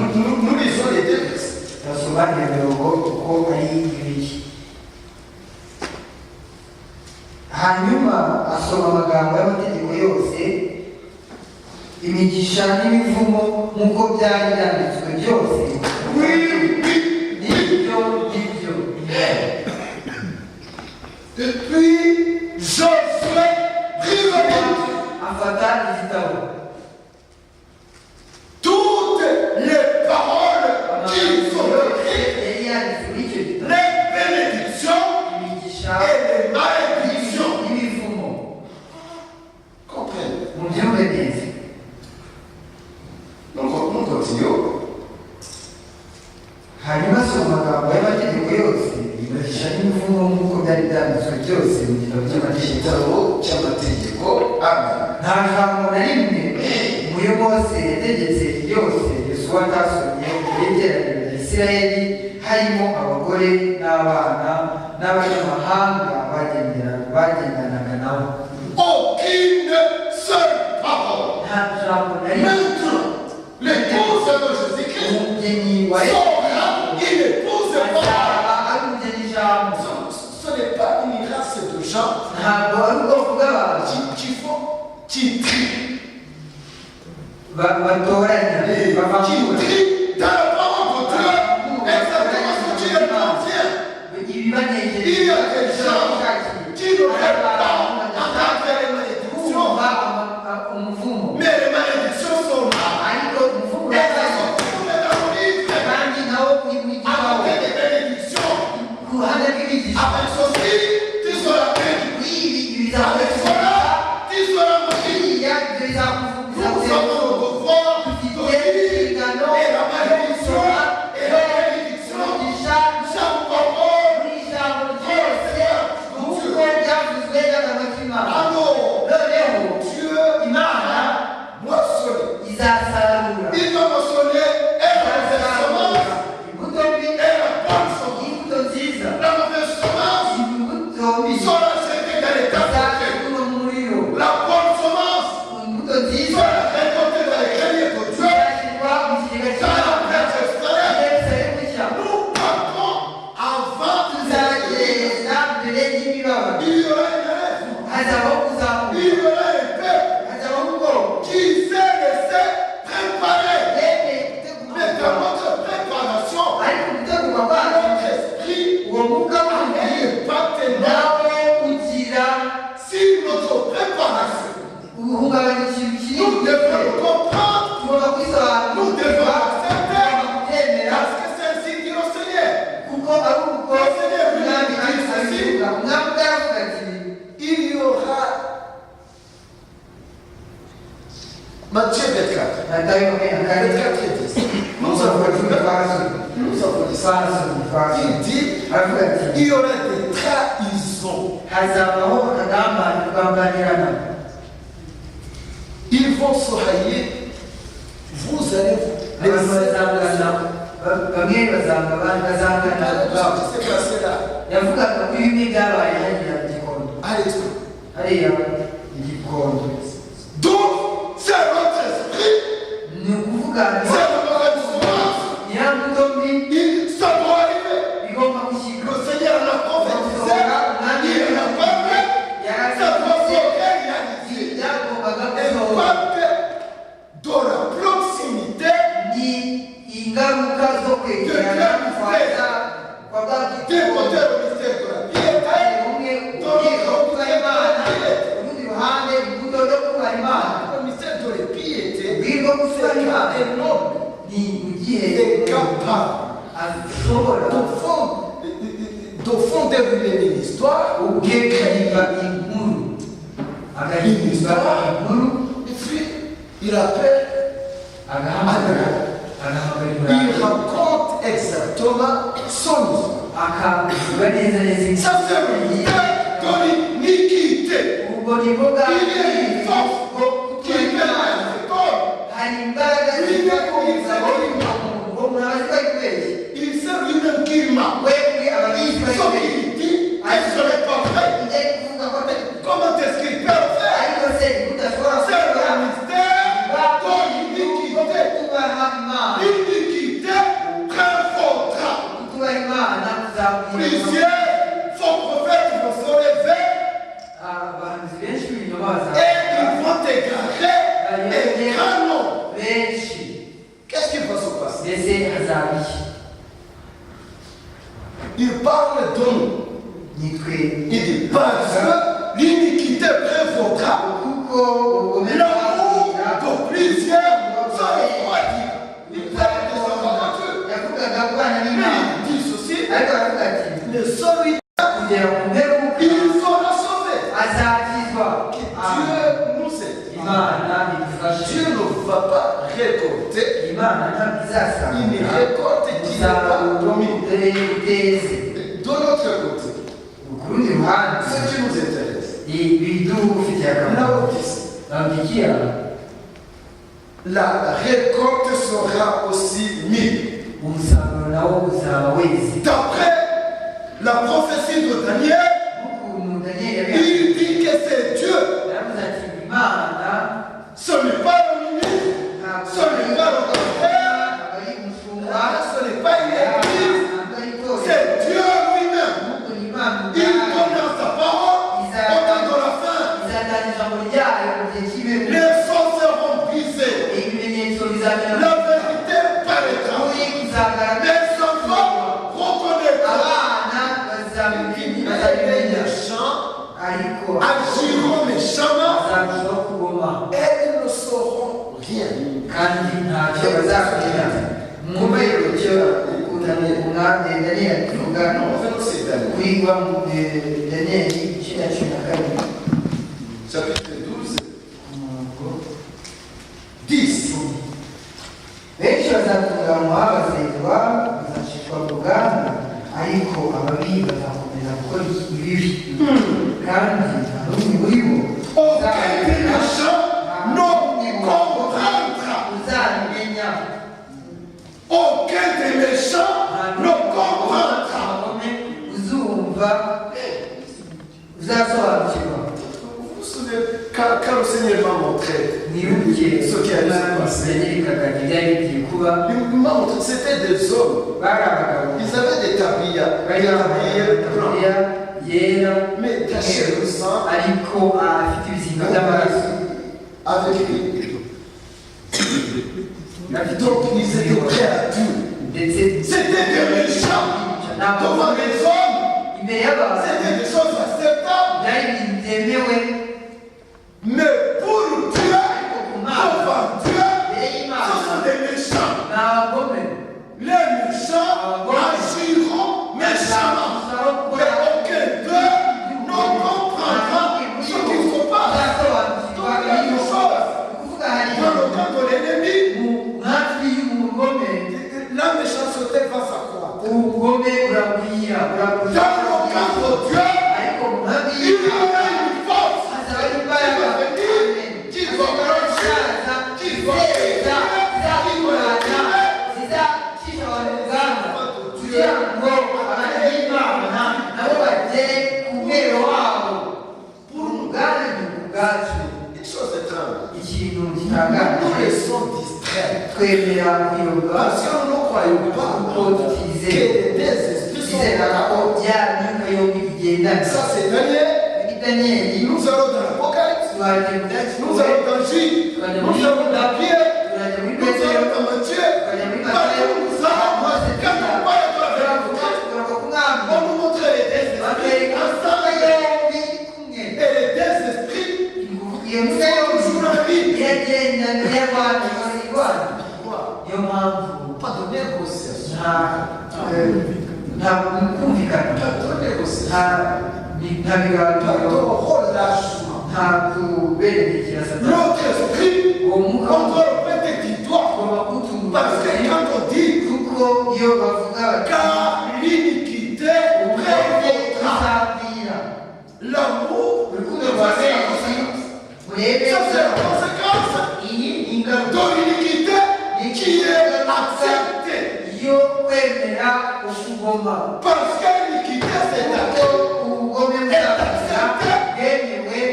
Nous lisons les deux textes. hanyuma asoma amagambo y'amategeko yose imigisha n'imivumo nk'uko byari byanditswe byose n'ibyo Depuis Josué, afata igitabo toutes les paroles qui sont écrites, les bénédictions et les malédictions. Comprenez. Nous continuons. hanyuma asoma amagambo y'amategeko yose imigisha n'imivumo nk'uko byari byanditswe byose mu gitabo cy'amategeko. Amen. nta jambo na rimwe muri mose yategetse ryose yosuwa atasomye yegeraniro rya isirayeli harimo abagore n'abana n'abanyamahanga bagendanaga nabo. Aucune seule parole. nta jambo na rimwe. Maintenant, l'épouse de Jésus-Christ umugeni wa sera une épouse de parole. ari umugeni ijambo. Ce n'est pas une race de gens ntabwo ari ubwoko bw'abantu qui trient. batoranya Qui bavangura trient dans la parole de Dieu. Exactement ce qui est contient. ibibanezeza. Il y a des gens qui ne veulent pas entendre les malédictions. umuvumo Mais les malédictions sont là. ariko umuvumo Et elles sont tournées dans le livre. kandi nawo w'igitabo Avec des bénédictions. ku ruhande rw'imigisha Avec ceci, tu seras béni. ibi Avec cela, tu seras maudit. biriya ibyo Nous avons le devoir de vivre et la malédiction et la bénédiction. Chaque parole. Alors, Dieu moissonne. Il va moissonner et la mauvaise semence et la bonne semence. La mauvaise semence sera jetée dans les tables. La bonne semence sera récoltée dans les greniers de Dieu. Dans la plaine extérieure. Nous partons avant il y aura une élève. Il y aura un peuple qui s'est laissé préparer. Mais dans notre préparation, notre esprit est partenaire. Si notre préparation, nous devons comprendre, nous devons accepter, parce que c'est ainsi dit au Seigneur. Il y aura Matthieu 24. Nous avons dit ça. Il dit il y aura des trahisons. Ils vont se haïr. Vous allez les yavugaga ko ibi byabaye hariya igikondo hariya igikondo. Donc c'est notre esprit. ni ukuvuga C'est notre semence. nyiramuto mbi Ça doit arriver. igomba gushyirwa. Le Seigneur l'a prophétisé. Il n'a pas fait. Ça doit se réaliser. byagombaga Et gusohora. pas dans la proximité ni ingaruka zo kwegerana kwa bwa des gikondo. côtés du mystère de la piété. umwe ugiye kuba Imana urundi ruhande imbuto yo kuba Imana. Le mystère de la piété, ubwirwa kuba Imana c'est un homme ni qui ugiye est capable ashobora de fonder une histoire. ubwegariba inkuru agahimba inkuru Et puis, il appelle, il raconte exactement son histoire. akavuga neza neza Ça, c'est le mystère de l'iniquité. ubwo ni bwo bwa Il y a une force qui mène à cet homme. hari imbaraga ziva ku mugabo ngo murabaza grand nombre. benshi Qu'est-ce qui va se passer? mbese hazaba iki? Il parle de nous. nitwe Il dit parce que l'iniquité prévaudra. kuko ubugome L'amour bw'Imana de plusieurs se refroidira. Il parle de sa voiture. yavugaga kubana Mais n'Imana il dit ceci, ariko aravuga ati le seul kugera ku mperuka il sera sauvé. azakizwa. Dieu nous aide. Imana idufashe. Dieu ne va pas récolter Imana ntabwo izasanga une récolte qui n'est pas promise. uteze. De l'autre côté, ku rundi ruhande ce qui nous intéresse, bidufitiye akamaro. Laodicée, Laodikiya la récolte sera aussi mise. umusaruro nawo uzaba weze. D'après la prophétie de Daniel, nk'ukuntu Daniyeli yabivuze, il dit que c'est Dieu. yaravuze ati Imana Ce n'est pas le ministre, ce n'est pas le pasteur, ntabwo ari umushumba, ce n'est pas une église, ntabwo ari itorero, c'est Dieu lui-même. ahubwo ni Imana Il ubwayo. donne sa parole au temps de la fin. izatanga ijambo ryayo mu gihe cy'ibihe. Les sons seront brisés. ibimenyetso bizamera La vérité paraîtra. ukuri kuzagaragara. Les enfants reconnaîtront. abana Les bazabimenya méchants ariko agiront méchamment bazarushaho kugoma et ils ne sauront rien. kandi ntacyo bazakugira. mwumva rero icyo umwami Daniyeli avuga Non, en fait, c'est Daniel. kurigwa mu Daniyeli igice cya 12 Chapitre 12, umurongo 10. benshi bazatunganywa bazezwa bazacishwa mu ruganda ariko ababi bazakomeza gukora ibibi kandi nta n'umwe muri bo Aucun des méchants ne comprendra. uzabimenya. Aucun des méchants ne comprendra. uzumva uzasobanukirwa. Vous vous souvenez quand le Seigneur m'a montré mwibuke ce qui allait se passer. yanirikaga ibyari bigiye kuba. Il m'a montré, c'était des hommes. bari abagabo Ils avaient des tabliers, bari bambaye itaburiya yera mais tachés de sang ariko afite ibizinga by'amaraso. avec lui. Donc ils étaient prêts à tout. ndetse C'était des méchants devant les hommes. imbere y'abantu C'était des choses acceptables. byari ibintu byemewe, Mais pour Dieu, ariko ku Mana devant Dieu, imbere ce y'Imana sont des méchants. ni abagome. Les méchants agiront méchamment. Mais aucun d'eux ne comprendra ce qu'il faut pas. Donc il y a une chose. Dans le camp de l'ennemi, la méchanceté va s'accroître. Dans le camp de Dieu, il y aura une force qui va venir, qui va brancher, qui va aider, qui va une chose étrange. ikintu Nous gitangaje les sommes distraits. twemera kuyoba Parce que nous ne croyons pas que des esprits sont twizera ko là. bya myuka yombi bigendana. Ça c'est Daniel. muri Daniyeli Nous allons dans l'Apocalypse. twaje mu byanditswe, Nous allons dans Jude. Nous allons dans Pierre. turajya muri Nous Petero, allons dans Matthieu. tukajya muri Matayo, Partout nous allons. Quand on parle de la vérité, tugaruka ku mwami on nous montre les deux esprits batwereka ensemble. yombi kumwe. Et les deux esprits iyo myuka yombi toujours la vie. iragendana n'iy'abantu barwana. Pourquoi? niyo mpamvu Pas de négociation. nta kumvikana, Pas de négociation. nta Pas de biganiro, relâchement. nta kubererekera Satani. L'autre esprit, uwo on mwuka doit le prêter du doigt. ugomba kuwutunga Parce que quand on dit kuko iyo bavuga bati car l'iniquité ubwenge prévaudra, buzabwira, l'amour urukundo ne rwa va pas benshi murebe Ça c'est la conséquence iyi ni ingaruka de l'iniquité qui est acceptée. yo kwemera ukugoma. Parce que l'iniquité c'est kuko accepté. ubugome buzabwira bwemewe,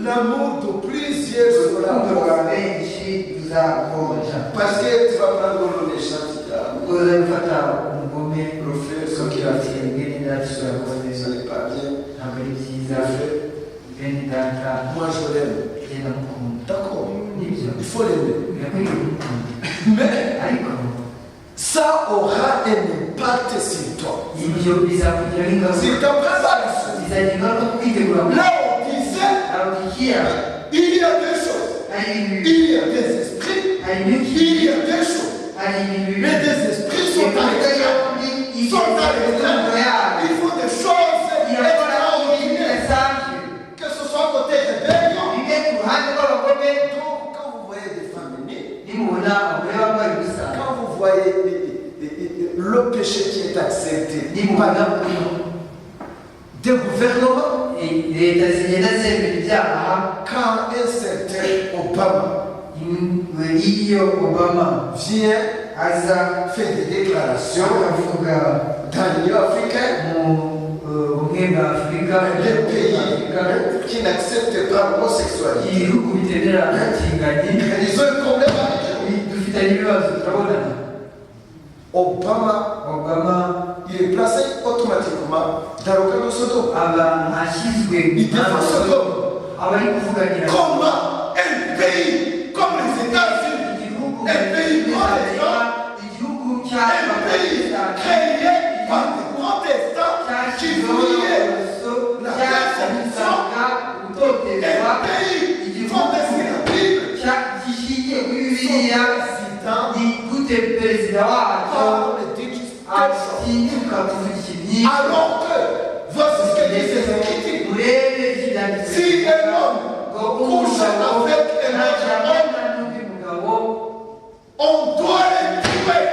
L'amour de plusieurs sera urukundo rwa mauvais. benshi ruzakonja. Parce que tu vas prendre le méchant, tu vas uza gufata umugome le frère, ce qu'il a fait, bene data yakoze ce n'est pas bien. ntabwo ari byiza. Le frère, bene data moi je l'aime. genda mukunda. D'accord. faut l'aimer. Mais ça aura un impact sur toi. Si tu te prépares, là on disait, il y a des choses, il y a des esprits, il y a des choses. Mais des esprits sont à l'extérieur. Il faut des choses extraordinaires. Que ce soit côté rébellion. Donc, quand vous voyez des féminines, quand vous voyez le péché qui est accepté, des gouvernements, quand un certain Obama vient faire des déclarations dans l'Union africaine, les pays qui n'acceptent pas l'homosexualité, ils ont un problème avec Obama, il est placé automatiquement dans le cas de Sodome. Il défend Sodome. Comment un pays comme les États-Unis, un pays protestant, un pays créé par des protestants qui voulaient la persécution, un pays fondé sur la Bible, alors que voici ce que dit ces Écritures. Si un homme couche avec un autre homme, on doit les tuer.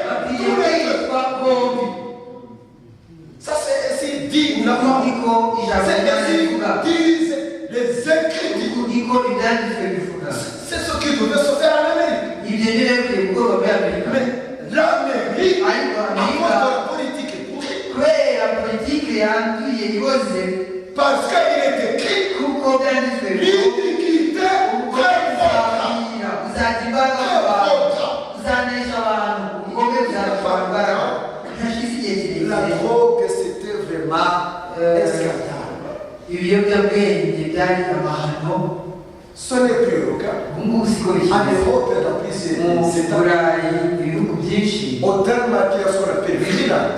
Ça c'est ainsi dit. C'est ainsi disent les Écritures. C'est ce qui devait se faire en Amérique. Mais l'Amérique, à cause de la politique est pourrie. Parce qu'il est écrit, l'iniquité la drogue, c'était vraiment un scandale. Ce n'est plus le cas. En Europe, dans plusieurs États, au Danemark, il y a ce qu'on appelle Finlande.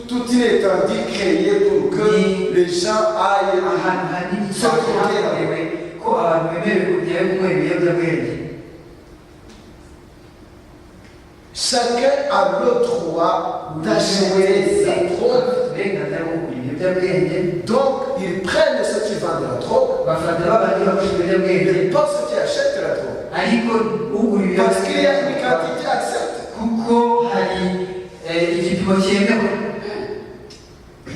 Tout est étendu, créé pour que les gens aillent se trouver chacun a le droit d'acheter sa drogue. Donc, ils prennent ceux qui vendent la drogue, mais pas ceux qui achètent la drogue. Parce qu'il y a une quantité acceptée.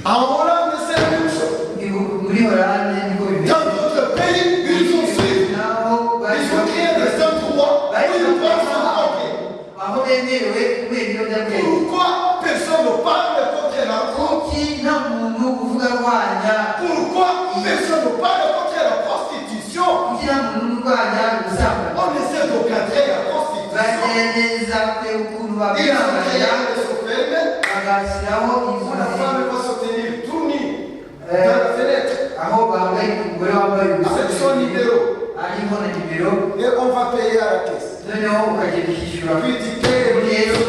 En Hollande, c'est la même chose. Dans d'autres pays, ils ont suivi. Ils ont créé des endroits où ils doivent se droguer. Pourquoi personne ne parle contre la drogue? Pourquoi personne ne parle contre la prostitution? On essaie de cadrer la prostitution. Ils ont créé des sophémènes. La femme va se tenir tout nue dans la fenêtre avec son numéro. Et on va payer à la caisse. Puis tu payes le numéro.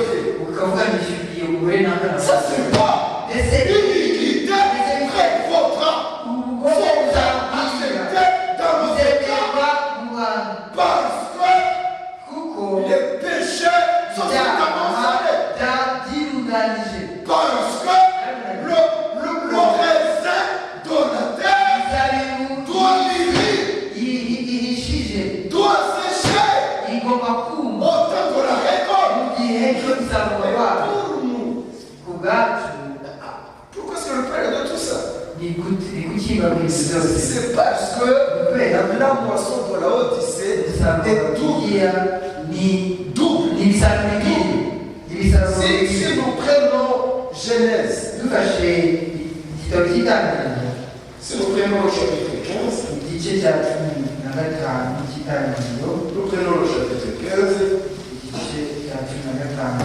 Ça c'est quoi? L'iniquité prévaudra. Faut accepter dans nos états parce que les péchés sont avancés. Parce que le raisin de la terre doit mûrir, doit sécher au temps de la récolte. Pour nous, pourquoi est-ce que le Père de tout ça? C'est parce que la moisson de la Odyssée est double. Si nous prenons Genèse, si nous prenons le chapitre 15, nous prenons le chapitre 15,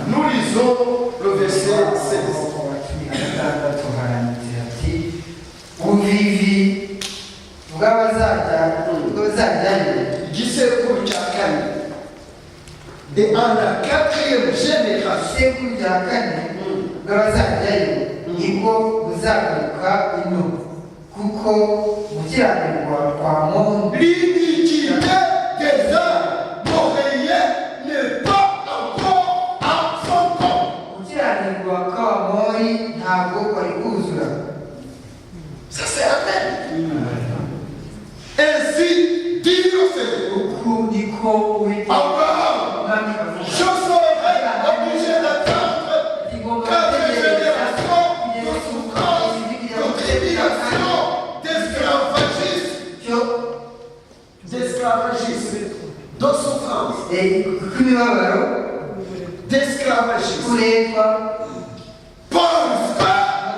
nous lisons le verset 16. igisekuru cya kane. Et en la 4e génération, nibwo buzamuka ino kuko gukiranirwa kwa muntu l'iniquité des hommes moréens n'est pas encore à son temps. gukiranirwa kw'abamori ntabwo kwari kuzura. Ça c'est amen. Ainsi dit le Seigneur. uku niko Uwiteka Abraham, umwami avuga. je serai obligé d'attendre 4 générations de souffrance, de tribulation, d'esclavagisme, de souffrance, kw'imibabaro d'esclavagisme. kuretwa Parce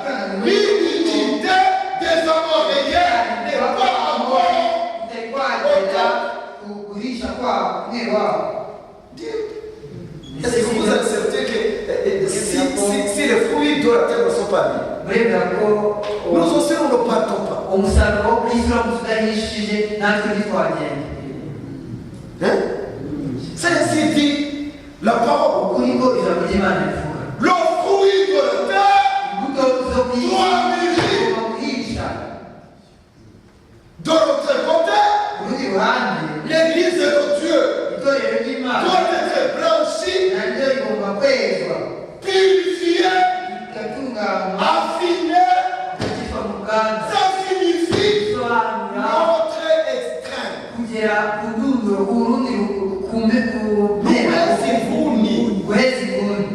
que l'iniquité des Amoréens n'est pas encore. utekwagera kugurisha kwabo kumwe wabo. Est-ce que vous acceptez que si les fruits de la terre ne sont pas mis, muremera ko nous aussi nous ne partons pas. umusaruro wo kwishyura udahishije natwe ntitwagenda. Hein? C'est ainsi dit la parole. ukuri ko ijambo ry'Imana rivuga. Le fruit de la terre imbuto zo kwihisha. de l'autre côté, urundi ruhande l'église de Dieu itorero ry'Imana doit être blanchie, naryo rigomba kwezwa purifiée, rigatunganywa affinée. rigashyirwa mu ruganda. Ça signifie bisobanura notre extrême. kugera ku ndunduro ku rundi kumbe ku mpera Mwezi huni. guheza inguni.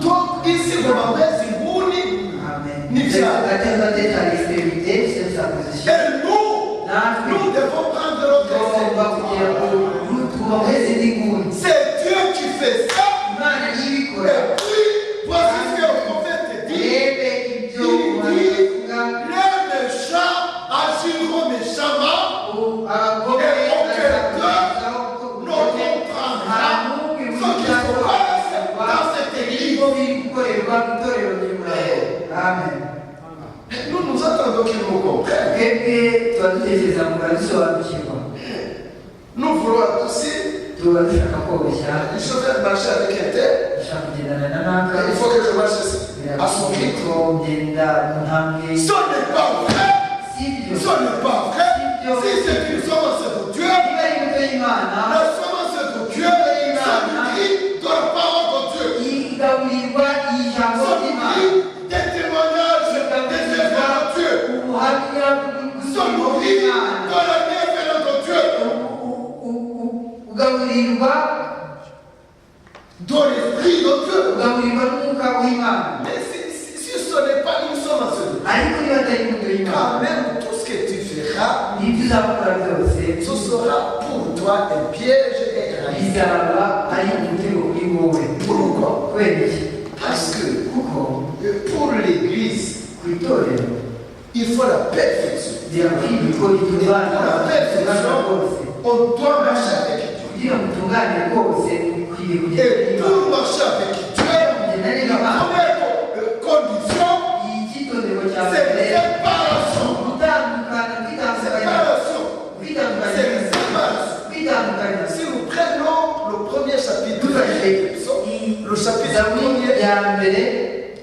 Donc ici, vous m'avez dit huni. Amen. Attention à l'extrémité, c'est sa position. Et nous devons prendre notre tugomba kugera extrême. ku guheza indi nguni. C'est Dieu qui fait ça. Imana niyo ibikora. Et puis, voici ce que le prophète dit. rebe ibyo Il dit, bavuga les méchants agiront méchamment. abagome Non comprendra ce qui se passe dans cette église. Amen. Nous nous attendons qu'ils nous comprennent. twebwe tuba dutekereza ngo baradusobanukirwa. Nous voulons aussi, tuba dushaka koroshya, je vais marcher avec un tel. dushaka kugendana na naka, Il faut que je marche à son biragoye rythme. ko ngenda mu ntambwe. Ce n'est pas vrai. Si ibyo Ce n'est pas vrai. Si c'est une semence de Dieu, niba ari imbuto y'Imana la semence de Dieu, ça nous dit de la parole de Dieu. igaburirwa ijambo Ça nous ry'Imana, dit des témoignages des œuvres de Dieu. ubuhamya Ça nous dit de la bienveillance de Dieu. ugaburirwa De l'esprit de Dieu. ugaburirwa n'umwuka w'Imana. Mais si ce n'est pas une semence de Dieu, ariko niba atari imbuto y'Imana, quand même tout ce que tu feras, ibyo uzakora byose ce sera pour toi un piège et un risque. bizaba ari umutego kuri wowe. Pourquoi? kubera iki? Parce que kuko pour l'Église, ku itorero il faut la perfection. birakwiriye ko Et pour ritungana la perfection, rwose. on doit marcher avec Dieu. kugira ngo utungane rwose ukwiye kugenda Et n'Imana. pour marcher avec Dieu, kugenda la n'Imana, première condition, icyitondero cya c'est mbere séparation. gutandukana, kwitandukanya, Séparation. kwitandukanya, C'est la séparation. kwitandukanya. Si nous prenons le premier chapitre, dufashe le chapitre zaburi premier, ya mbere,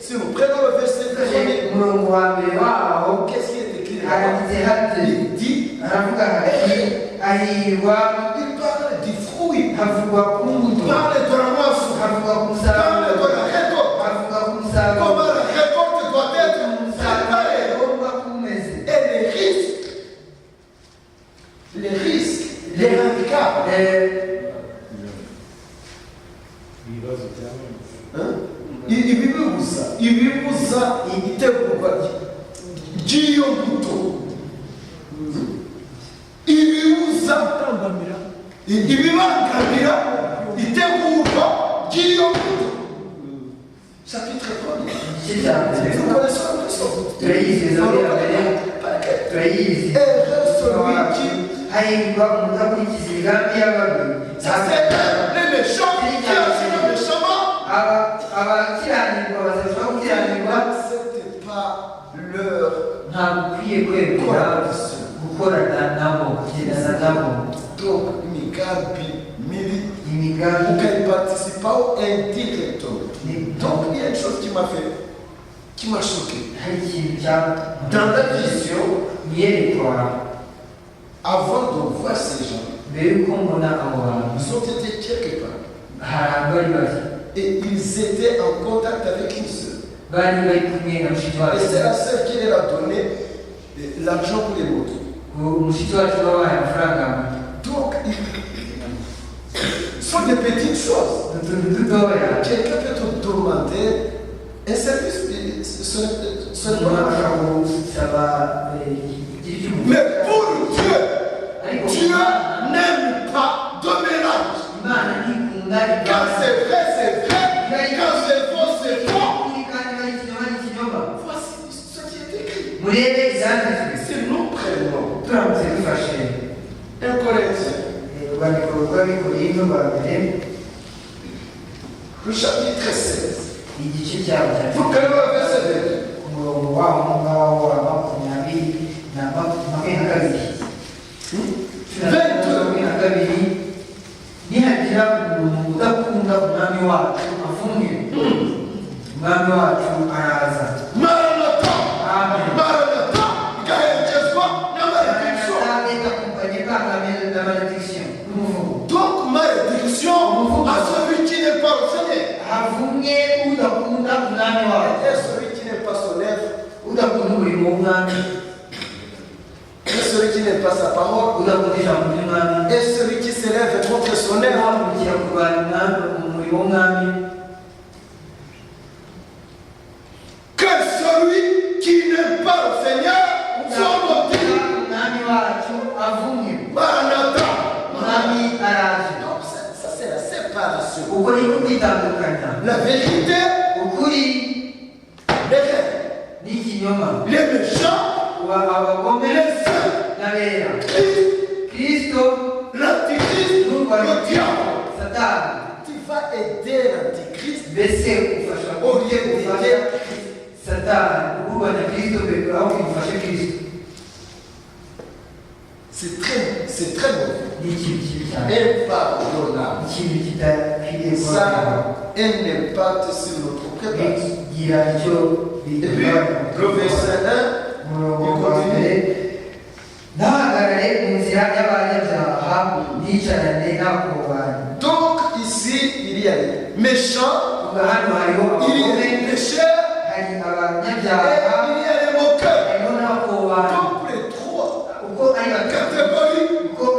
si nous prenons le verset dufashe premier, umurongo wa mbere waho, qu'est-ce qui est écrit là? handitse hati, Il dit, haravuga hati hahirwa, il parle du fruit, havugwa ku il mbuto, parle de la moisson, havugwa ku il parle musaruro, de la récolte, havugwa ku musaruro, comment la récolte doit être umusaruro préparée, ugomba kuba umeze. et les risques, les handicaps. ibibuza itegurwa ry'iyo mbuto, ibibuza ibibangamira itegurwa ry'iyo mbuto. Chapitre 1. Igice cya mbere Nous connaissons tout ça. turayizi, zaburi ya mbere turayizi. hahirwa umuntu akurikiza imigambi y'ababi. Ça c'est les méchants qui agissent méchamment. abakiranirwa bazashobora gukiranirwa, C'était pas leur ntabwo ukwiye kwemera gukorana imigambi ukayipatisipaho indirectement. Donc il y a une chose qui m'a choqué. Dans la vision, avant de voir ces gens, ils ont été quelque part. Et ils étaient en contact avec une sœur. Et c'est la sœur qui leur a donné l'argent pour les motos. Donc, ce sont des petites choses. Quelqu'un peut te demander un service, ce n'est pas. Mais pour Dieu, Dieu n'aime pas de mélange. Quand c'est vrai, c'est vrai. Quand c'est faux, c'est faux. Voici ce qui est écrit. C'est nos prénoms. 1 Corinthiens. Le chapitre 16. Vous connaissez le verset 22. nihagira umuntu udakunda umwami wacu afunge umwami wacu araza. Maranatha. Amen. Maranatha igaherekezwa n'amalédiction. Donc malédiction à celui qui n'est pas au Seigneur. Havumye udakunda umwami wacu. Et celui qui n'est pas son œuvre. Udakunda umurimo w'umwami. Et celui qui n'aime pas sa parole. Et celui qui s'élève contre son œuvre. Que celui qui n'aime pas le Seigneur soit maudit. Maranatha. Donc ça c'est la séparation. La vérité. Les méchants. Les saints. Christ. L'antichrist. Le diable. Tu vas aider l'antichrist au lieu d'aider c'est très mauvais. Impardonnable. Ça a un impact sur notre préparation. Et puis, le verset 1, il continue. Donc ici, il y a les méchants, il y a les pécheurs, et il y a les moqueurs. Donc les trois catégories, donc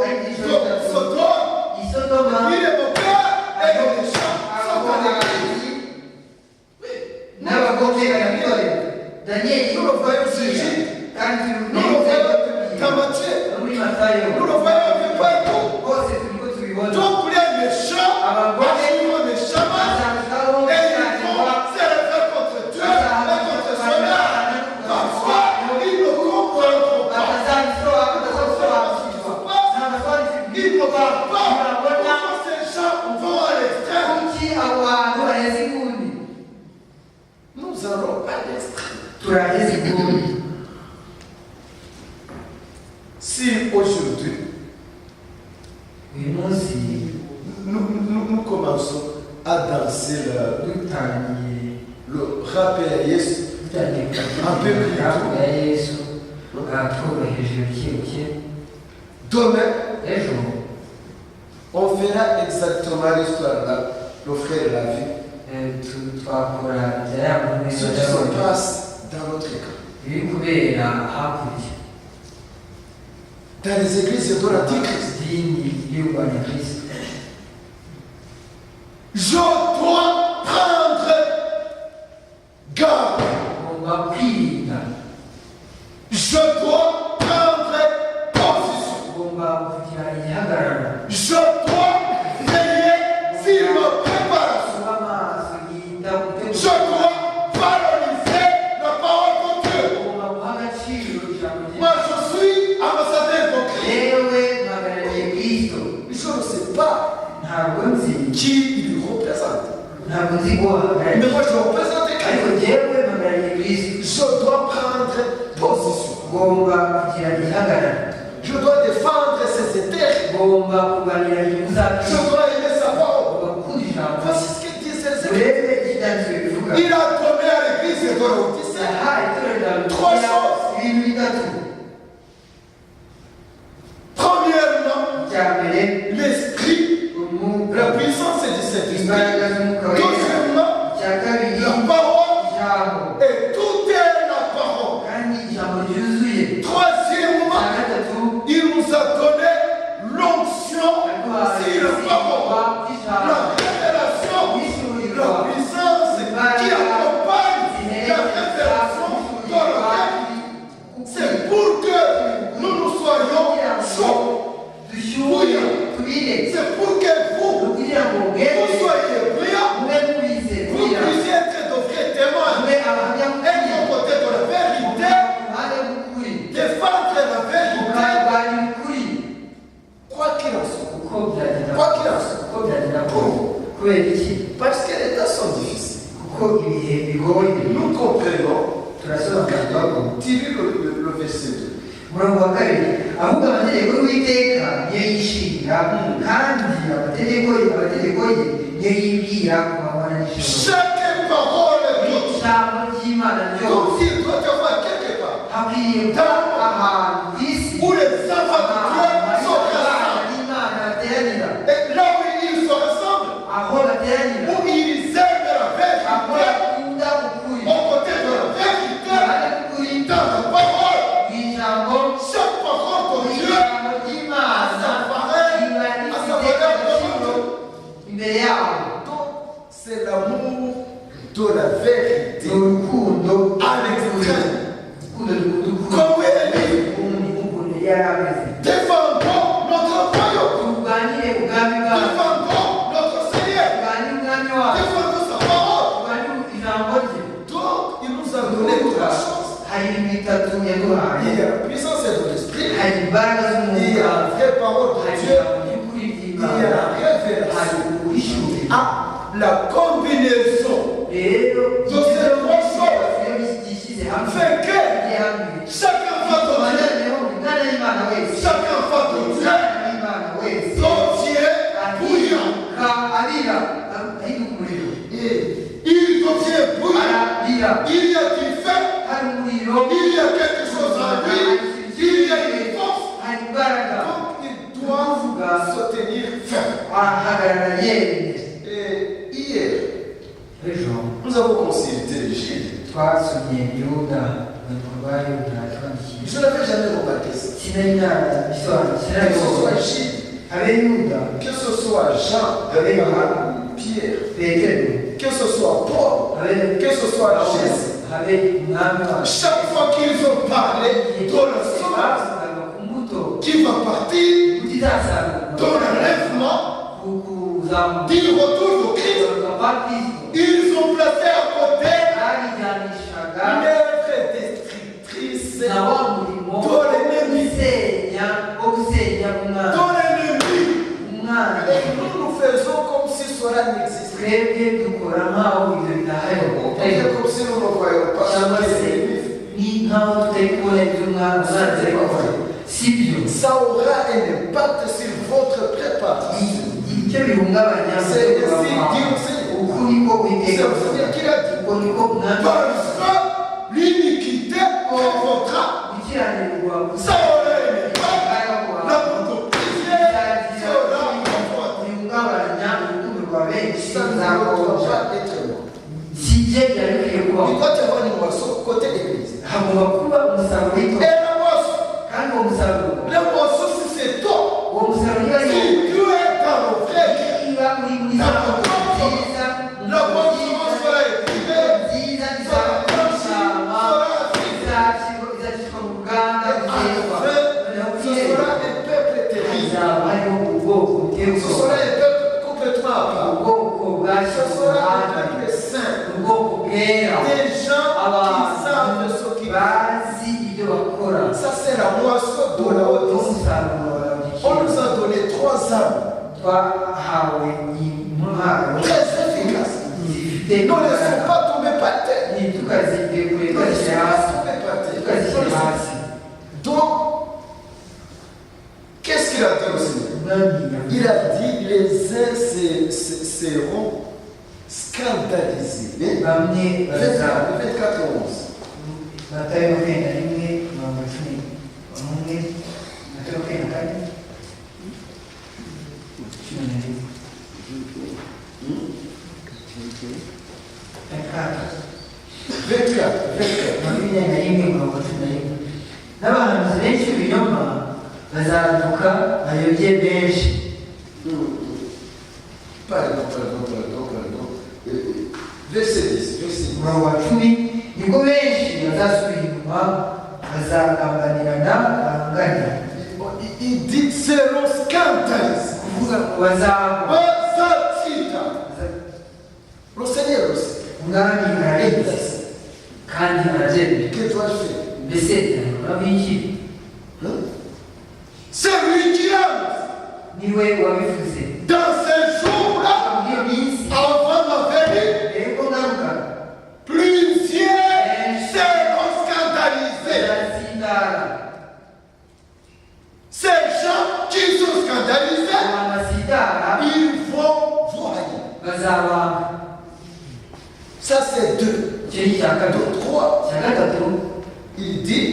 Sodome, il est moqueur et les méchants sont dans l'église. Nous le voyons Jésus, nous le voyons dans Matthieu, nous le voyons partout. Donc les méchants, absolument méchamment, et ils vont s'élever contre Dieu et contre son œuvre. Parfois, ils ne comprennent pas. Ils ne parlent pas. Pourquoi ces gens vont à l'extrême? Nous allons à l'extrême. Si aujourd'hui, nous commençons à danser le rappel Yesu un peu plus demain, on fera exactement l'histoire là, le frère de la vie. Ce qui se passe dans notre école. Dans les églises de l'Antichrist. Je dois prendre garde. Je dois prendre position. Je dois veiller sur ma préparation. Je dois valoriser la parole de Dieu. Moi, je suis ambassadeur de Christ. Je ne sais pas qui il représente. Mais moi, je représente Christ. Je dois prendre position. Je dois défendre ses intérêts. Je dois aimer sa parole. Voici ce qu'il dit, c'est il a donné à l'église de Laodicée 3 choses. Premièrement, l'esprit, la puissance du Saint-Esprit. Deuxièmement, la parole, et tout est la parole. Troisièmement, il nous a donné l'onction sur la parole, la révélation, la puissance qui accompagne la révélation dans le règne. C'est pour que nous nous soyons chauds. C'est pour que vous soyez brillants, vous puissiez être de vrais témoins, être aux côtés de la vérité, défendre la vérité, quoi qu'il en soit. Quoi qu'il en soit. Parce que les temps sont difficiles. Nous comprenons. Tirez le verset 2. umurongo wa kabiri ahubwo amategeko y'Uwiteka niyo yishimira kandi amategeko ye niyo yibwira ku manywa na nijoro. Ijambo ry'Imana ryose hakwiriye kuba ahantu ku isi Imana bateranira, aho bateranira, aho bakunda ukuri, c'est l'amour de la vérité à l'extrême. Comme elle dit, défendons notre royaume, défendons notre Seigneur, défendons sa parole. Donc il nous a donné toute la chance. Il y a la puissance de l'esprit, il y a la vraie parole de Dieu, il y a la révélation. La combinaison de ces trois choses fait que chacun va donner, chacun va donner, dont Dieu bouillant. Et il devient bouillant. Il y a du feu, il y a quelque chose en lui, il y a une force. Donc ils doivent se tenir fermes. Et hier, nous avons consulté Gilles. Je n'avais jamais remarqué ça. Que ce soit Gilles, que ce soit Jean, Pierre, que ce soit Paul, que ce soit Jésus. Chaque fois qu'ils ont parlé de la semence qui va partir dans l'enlèvement du retour de Christ, ils ont placé à côté une œuvre destructrice dans l'ennemi. Et nous faisons comme si cela n'existait pas. On fait comme si nous ne voyons pas ça aura un impact sur votre préparation. C'est ainsi dit c'est le Seigneur qui l'a dit. Parce que l'iniquité votera. Ça aura un impact. La porte-prise sera ça ne doit pas être moi. Il doit y avoir une moisson côté église. Et la moisson. La moisson, si c'est toi. Si Dieu est dans le vrai, la moisson sera éprimée, sera blanchie, sera ce sera un peuple terrible. Ce sera un peuple complètement à part. Ce sera un peuple saint. Des gens qui savent ce qu'ils font. Ça, c'est la moisson de la Odyssée. On nous a donné 3 âmes. Très efficaces. Nous ne laissons pas tomber par terre. Nous ne laissons pas tomber par terre. Donc, qu'est-ce qu'il a dit au Seigneur? Il a dit les uns seront scandalisés. 24:11. Matayo 21:11 Matayo 24:11 n'abahanuzi benshi b'ibinyoma bazaduka bayobye benshi. Pardon. Verset 10. Umurongo wa 10 nibwo benshi bazasubira inyuma bazagambanirana bangana. Il dit seront scandalisés. Kuvuga ngo bazagwa. Le Seigneur aussi. Umwami ararenze kandi arabyemera. Que dois-je faire? Mbese urabiki? C'est lui qui aime. Niwe wabivuze. Dans ces jours-là, avant ma venue, plusieurs seront scandalisés. Ces gens qui sont scandalisés, ils vont voir. Ça c'est 2. 3. Il dit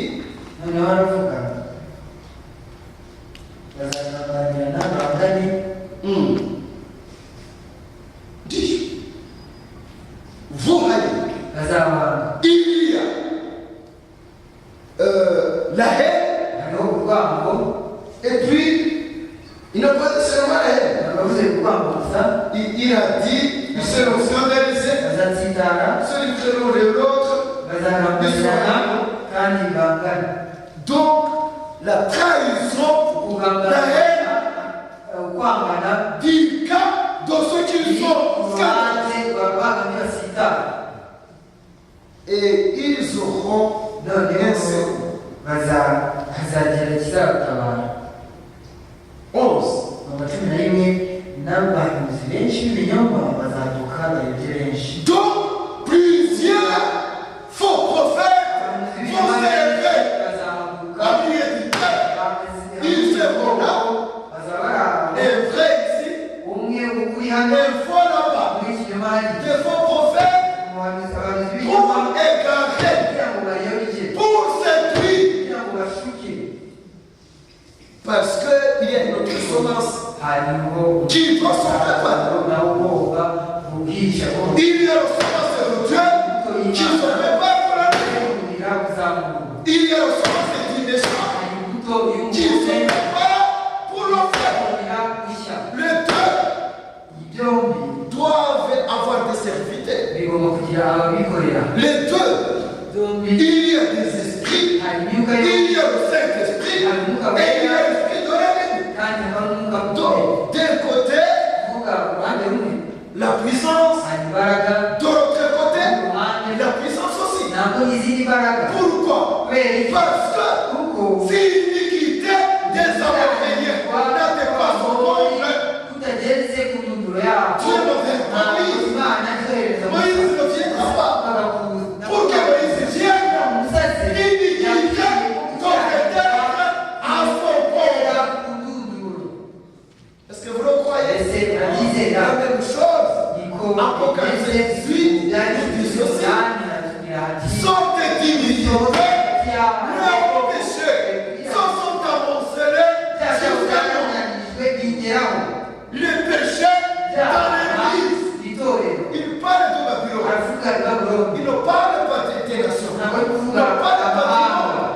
vous allez. Il y a la haine. Et puis il n'a pas dit seulement la haine. Il a dit ils seront scandalisés. Ceux qui feront de l'autre. Donc la trahison, la haine du cas de ceux qui sont scandalisés. Et ils auront un seul. 11. Donc plusieurs faux prophètes vont s'élever. Ils seront là. Un vrai ici. Un faux là-bas. Des faux prophètes pour égarer, pour séduire. Parce qu'il y a une autre semence qui doit se préparer. Il y a la semence de Dieu qui se prépare pour la vie. Il y a la semence du méchant qui se prépare pour l'enfer. Les deux doivent avoir des serviteurs. Les deux. Il y a des esprits, il y a le Saint-Esprit et il y a l'Esprit de la vie. Donc, d'un côté, la puissance, de l'autre côté, la puissance aussi. Pourquoi? Parce que si l'iniquité des Amoréens n'était pas son ombre, Dieu n'aurait pas mis. Moïse ne viendra pas. Pour que Moïse vienne, l'iniquité devrait être à son peuple. Est-ce que vous le croyez? La même chose. Apocalypse 18, dit aussi. Sont intimidés, leurs péchés se sont amoncelés jusqu'à nous. Les péchés dans l'église. Il parle de Babylone. Il ne parle pas des nations. Il ne parle pas de Babylone.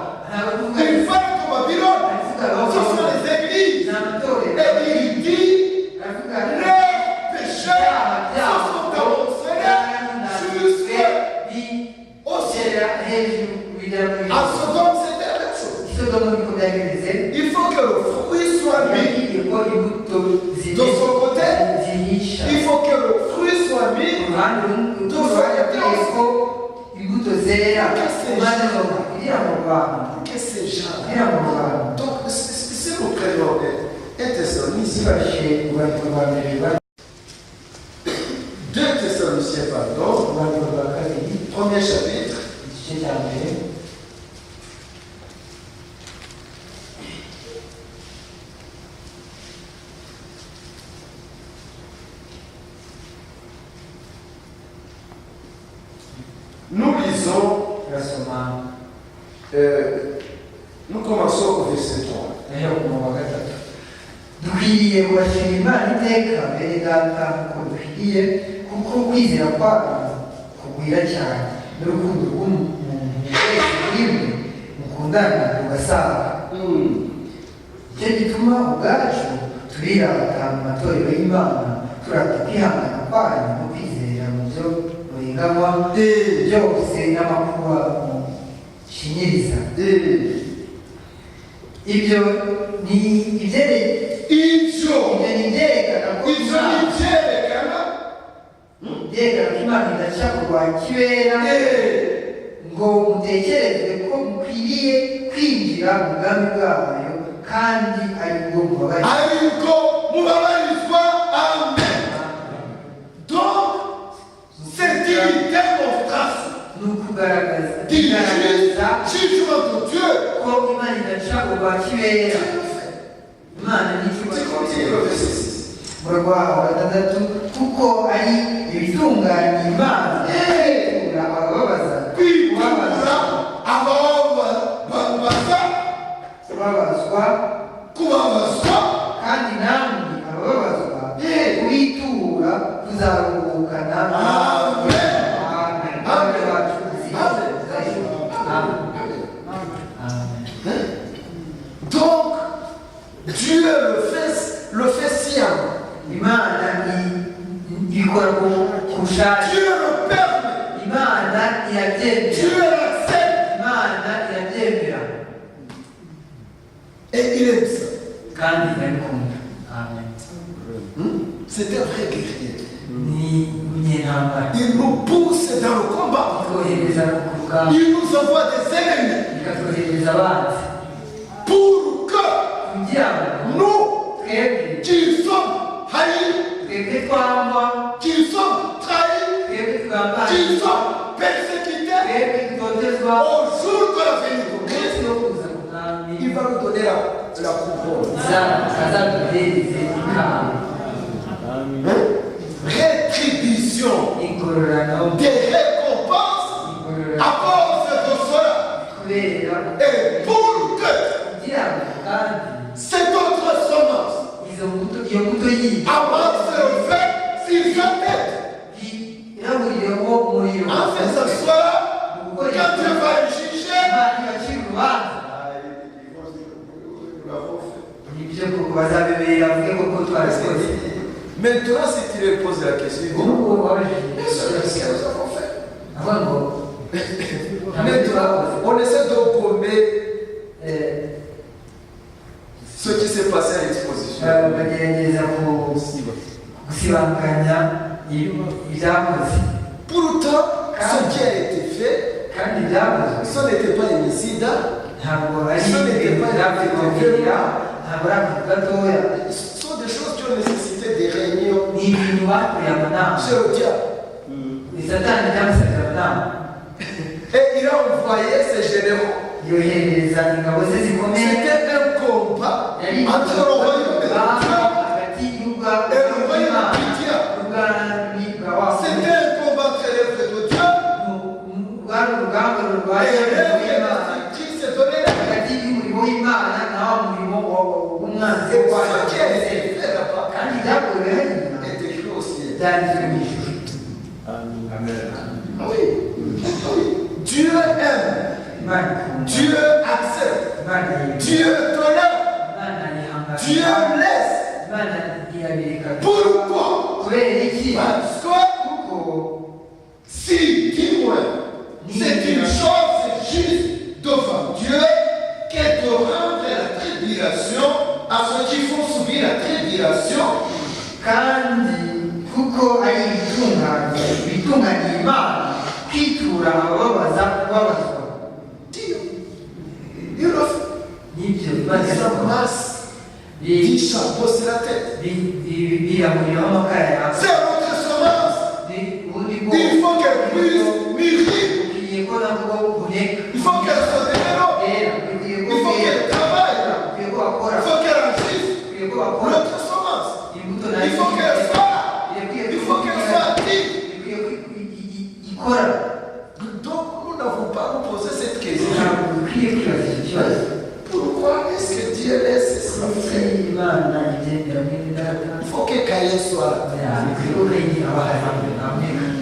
Il parle de Babylone. Ce sont les églises. Et il dit leurs péchés se sont amoncelés jusqu'au ciel. À Sodome, c'était la même chose. Il faut que le fruit soit mis de son côté. Il faut que le fruit soit mis de son côté. Que ces gens. Donc, si nous prenons un Thessaloniciens, 2 Thessaloniciens, pardon, premier chapitre. lisons, nous commençons au verset 3. dukwiriye kubashima Imana iteka mbere data kuko dukwiriye kuko kwizera kwanyu kugwira cyane n'urukundo rw'umuntu wese kuri mwe mukundana rugasaga. Icyo gituma ubwacu turirata mu matorero y'Imana turata kwihangana kwanyu no kwizera mu byo murenganywa byose n'amakuba mushinyiriza. Ibyo ni ibyerekana ko Imana idaca kurwanya ikibera ngo mutekereze ko mukwiriye kwinjira mu bwami bwayo kandi ari bwo mubabarizwa. Amen. Donc cette démonstration ni ukugaragaza du jugement de Dieu. ko Imana idaca kurwanya ikibera. Imana ni Murwa wa gatandatu kuko ari ibitunganya Imana kwitura abababaza kubabazwa kandi namwe abababazwa kubitura kuzaruhukana. Donc Dieu le fait sien. Imana ikora kushaka. Dieu le permet. Imana irabyemera. Dieu l'accepte. Imana irabyemera. Et il aime ça. Kandi irabikunda. Amen. C'est un vrai guerrier. Il nous pousse dans le combat. Il nous envoie des ennemis. Pour que nous, qui sommes haïs, qui sommes trahis, qui sommes persécutés, au jour de la venue de Christ, il va nous donner la couronne. Rétribution des récompenses à cause de cela. Et pour que cette autre semence avance le fait sur sa tête. En faisant cela, quand Dieu va le juger, maintenant, si tu lui poses la question, qu'est-ce que nous avons fait? Maintenant, on essaie de gommer ce qui s'est passé à l'exposition. Pourtant, ce qui a été fait, ce n'était pas un incident, ce n'était pas un violent. Ce sont des choses qui ont nécessité des réunions. C'est le diable. Et il a envoyé ses généraux. C'était un combat entre le royaume de Dieu et le royaume de Dieu. C'était un combat entre l'œuvre de Dieu et l'œuvre qui s'est donné la vie. Et ce qui a été fait là-bas est écrit au ciel. Amen. Oui. Dieu aime. Dieu accepte. Dieu tolère. Dieu laisse. Pourquoi? Parce que si, dis-moi, c'est une chose juste devant Dieu que de rendre la tribulation à ceux qui font subir la tribulation. kandi kuko ari ibitunganya Imana kwitura abababaza kubabazwa. Il le fait. Les embrasse. 10 chapeaux sur la tête. C'est notre semence. Il faut qu'elle puisse mûrir. Il faut qu'elle se développe. Il faut qu'elle travaille. Il faut qu'elle agisse. Notre semence. Il faut qu'elle soit. Il faut qu'elle soit active. Donc nous Il faut que Caïn soit là.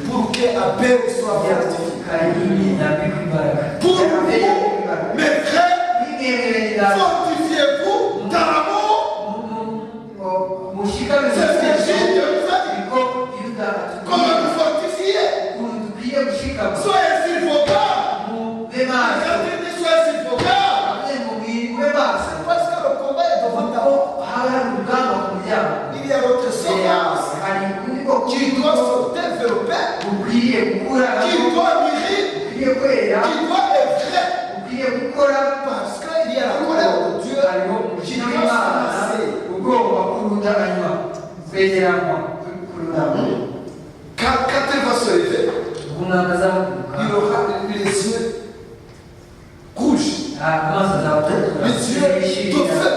Pour que Abel soit fortifié. Pour vous, mes frères, fortifiez-vous dans l'amour. C'est ce que Jésus nous a dit. Comment vous fortifier? Soyez s'il vous plaît. Soyez s'il vous plaît. Parce que le combat est devant ta porte. Il y a notre semence qui doit se développer, qui doit mûrir, qui doit être vrai. Parce qu'il y a la colère de Dieu qui doit s'amasser. 4 va se lever, il aura les yeux rouges, les yeux de feu.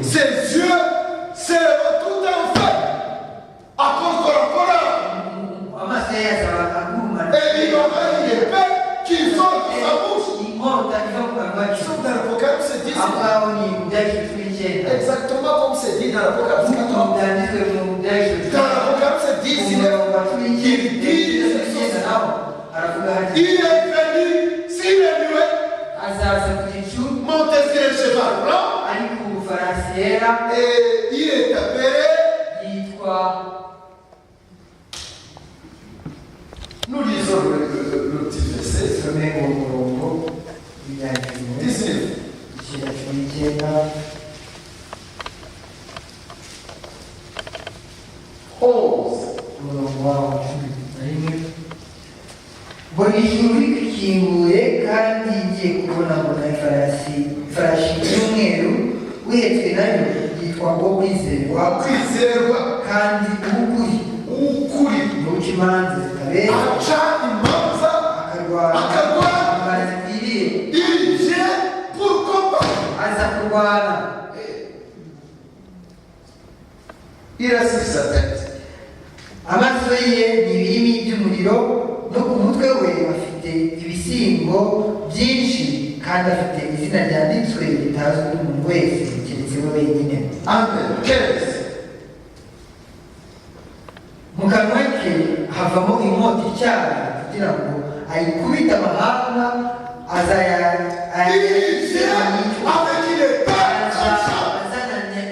Ses yeux seront tout en feu à cause de la colère. Et il y aura une épée qui sort de sa bouche. Sauf dans l'Apocalypse 10. Exactement comme c'est dit dans l'Apocalypse 14. Dans l'Apocalypse 10, il dit il est venu, s'il est muet, monter sur le cheval blanc, et il est appelé. Nous lisons le petit verset. 19. Mbona ijuru rikinguye kandi ngiye kubona ifarashi y'umweru uhetswe nayo yitwa ngo kwizerwa kandi ukuri nuca imanza zitabera akarwana amazi akwiriye aza kurwana amaso ye ni ibirimi by'umuriro no ku mutwe we afite ibisingo byinshi kandi afite izina ryanditswe ritazwi n'umuntu wese keretse we wenyine. Mu kanwa ke havamo inkota ityaye kugira ngo ayikubite amahanga azananya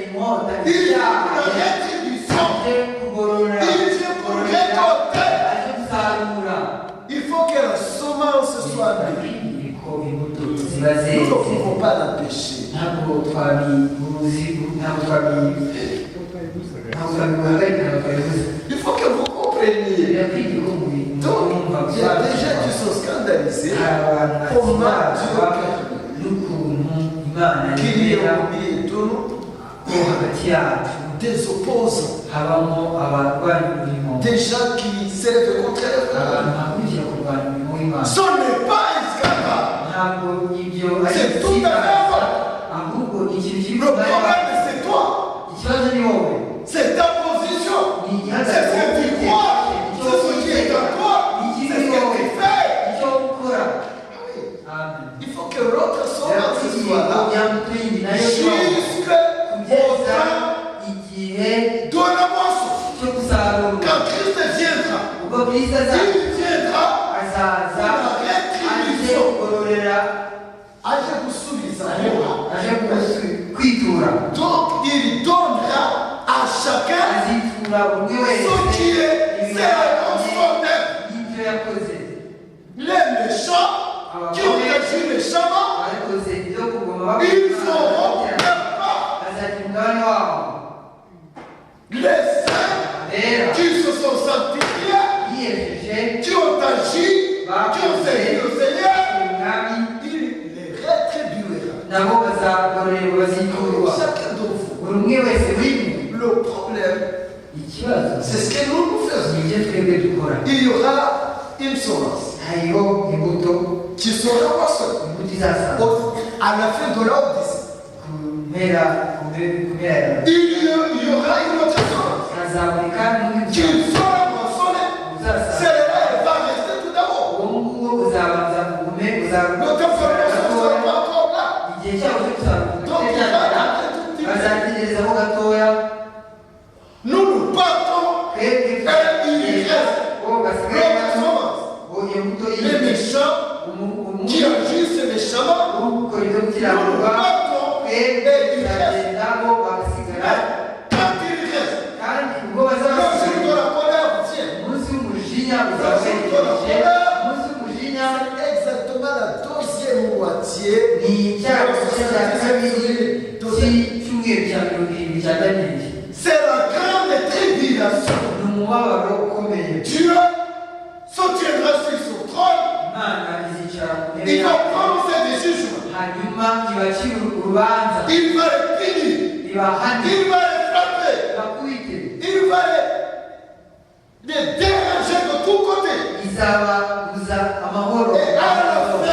inkota ityaye kugorora. Il faut que la semence soit née. Nous ne pouvons pas l'empêcher. Il faut que vous compreniez. Donc, il y a des gens qui sont scandalisés. Comment Dieu qu'il y ait au milieu de nous des opposants, des gens qui s'élèvent contre eux. Ce n'est pas un scandale. C'est tout à fait vrai. Le problème, c'est toi. C'est ta position. C'est ce que tu crois. C'est ce qui est en toi. C'est ce que tu fais. Il faut que l'autre semence soit là jusqu'au temps de la moisson. Quand Christ viendra, il viendra pour la rétribution. Donc il donnera à chacun ce qui est selon son œuvre. Les méchants qui ont agi méchamment, ils auront leur part. Les saints qui se sont sanctifiés, qui ont agi, qui ont servi le Seigneur, il les rétribuera. Chacun de vous. Le problème, c'est ce que nous faisons. Il y aura une semence qui sera moissonnée à la fin de l'Odyssée. Il y aura une autre semence qui sera moissonnée. Celle-là, elle va rester tout d'abord. Notre formation ne sera pas encore là. Donc il va quand il reste, le jour de la colère vient. C'est exactement la deuxième moitié. C'est la grande tribulation. Dieu soutiendra sur son trône. Il va prononcer des jugements. Il va les punir. Il va les frapper. Il va les déranger de tous côtés. Et à la fin,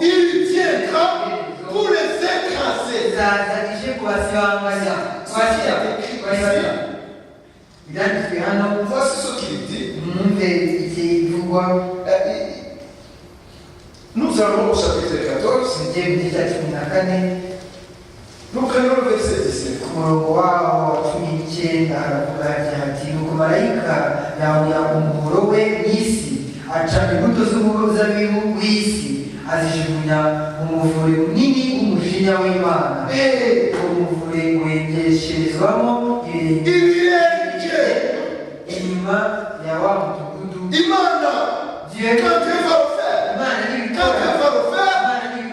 il viendra pour les écraser. Voici ce qu'il dit. Nous allons au chapitre 14. Nous prenons le verset 19. azijugunya umuvure munini w'umujinya w'Imana umuvure wengesherezwamo ibirenge inyuma ya wa mudugudu Imana quand Dieu va le faire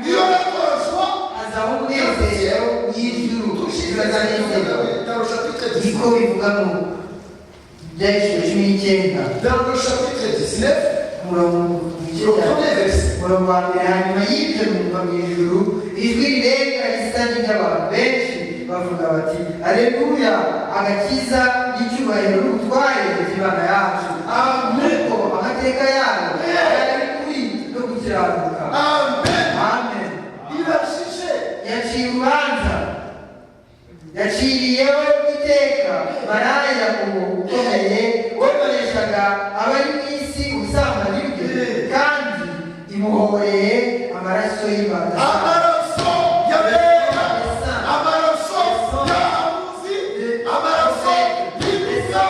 il aura le choix azaba umunezero w'ijuru dans le chapitre 19 niko bivuga mu byahishwe 19 dans le chapitre 19 le premier verset hanyuma y'ibyo mwumva mu ijuru ijwi rirenga risa n'iry'abantu benshi bavuga bati aleluya agakiza n'icyubahiro n'ubutware by'Imana yacu nuko amateka yayo ari kuri no gukiranuka amen yaciye urubanza yaciriyeho iteka maraya ukomeye woneshaga abari mu isi ubusambanyi bwe kandi imuhoreye amaraso y'Imana amaraso y'abera amaraso y'abahanuzi amaraso y'ibisa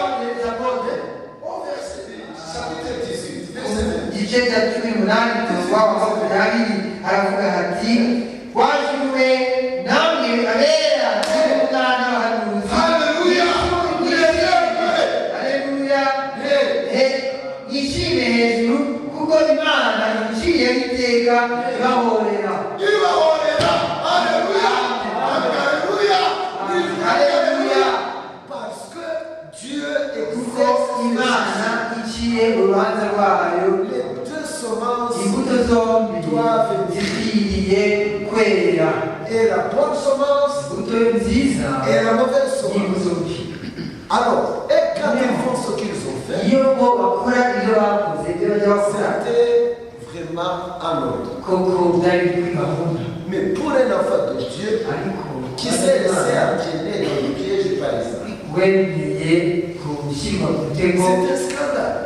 chapitre 18 igice cya 18 tuva wa 20 aravuga ati wajuwe namwe abera n'umwana w'abahanuzi haleluya haleluya nishime hejuru kuko Imana iciyeho iteka ibahorera haleluya haleluya parce que Dieu kuko exerce Imana iciye urubanza rwayo les deux semences imbuto zombi zikwiriye kwera et la bonne semence imbuto nziza et la mauvaise semence. n'imbuto mbi Alors, et quand ils font ce qu'ils ont fait, iyo bo bakora ibyo bakoze ibyo bajya bakora c'était vraiment en ordre. koko byari kuri gahunda Mais pour un enfant de Dieu ariko qui s'est laissé entraîner dans le piège par exemple, wemeye gushyirwa ku mutego c'est un scandale.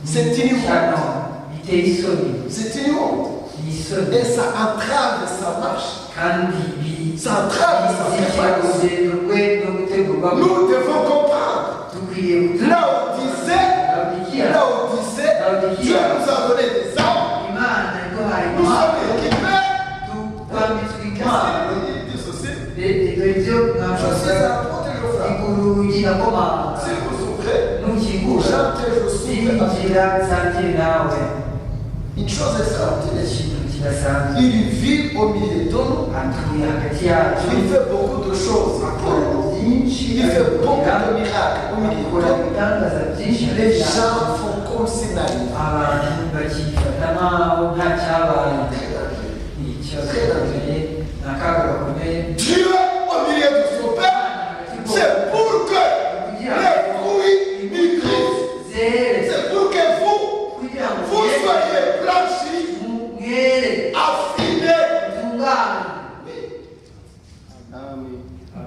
C'est une honte. biteye isoni C'est une honte. ni isoni Et ça entrave sa marche. kandi Ça entrave sa bizikira marche. urugendo rwe no gutegurwamo Nous devons comprendre. dukwiye Là où disait, Dieu nous a donné des armes. Imana yaduhaye Nous intwaro sommes équipés. twambitswe intwaro Qu'est-ce qu'il dit ceci? ibyo Je suis mwavuga apôtre et je frappe. igurugi nakomanga Si vous souffrez, ntukingura j'entre et je souffre. sinjira nsangire nawe Une chose extraordinaire. ikintu kidasanzwe Il vit au milieu de nous. atuye hagati yacu Il fait beaucoup de choses. akora byinshi Il fait beaucoup de miracles au milieu akora de nous. ibitangaza byinshi Les gens font comme si n'arrive pas. abantu bakifata nkaho nta cyabaye ni ikibazo gikomeye ni akaga gakomeye Dieu au milieu de son peuple, c'est pour que les fruits mûrissent. C'est pour que vous soyez blanchis, affinés.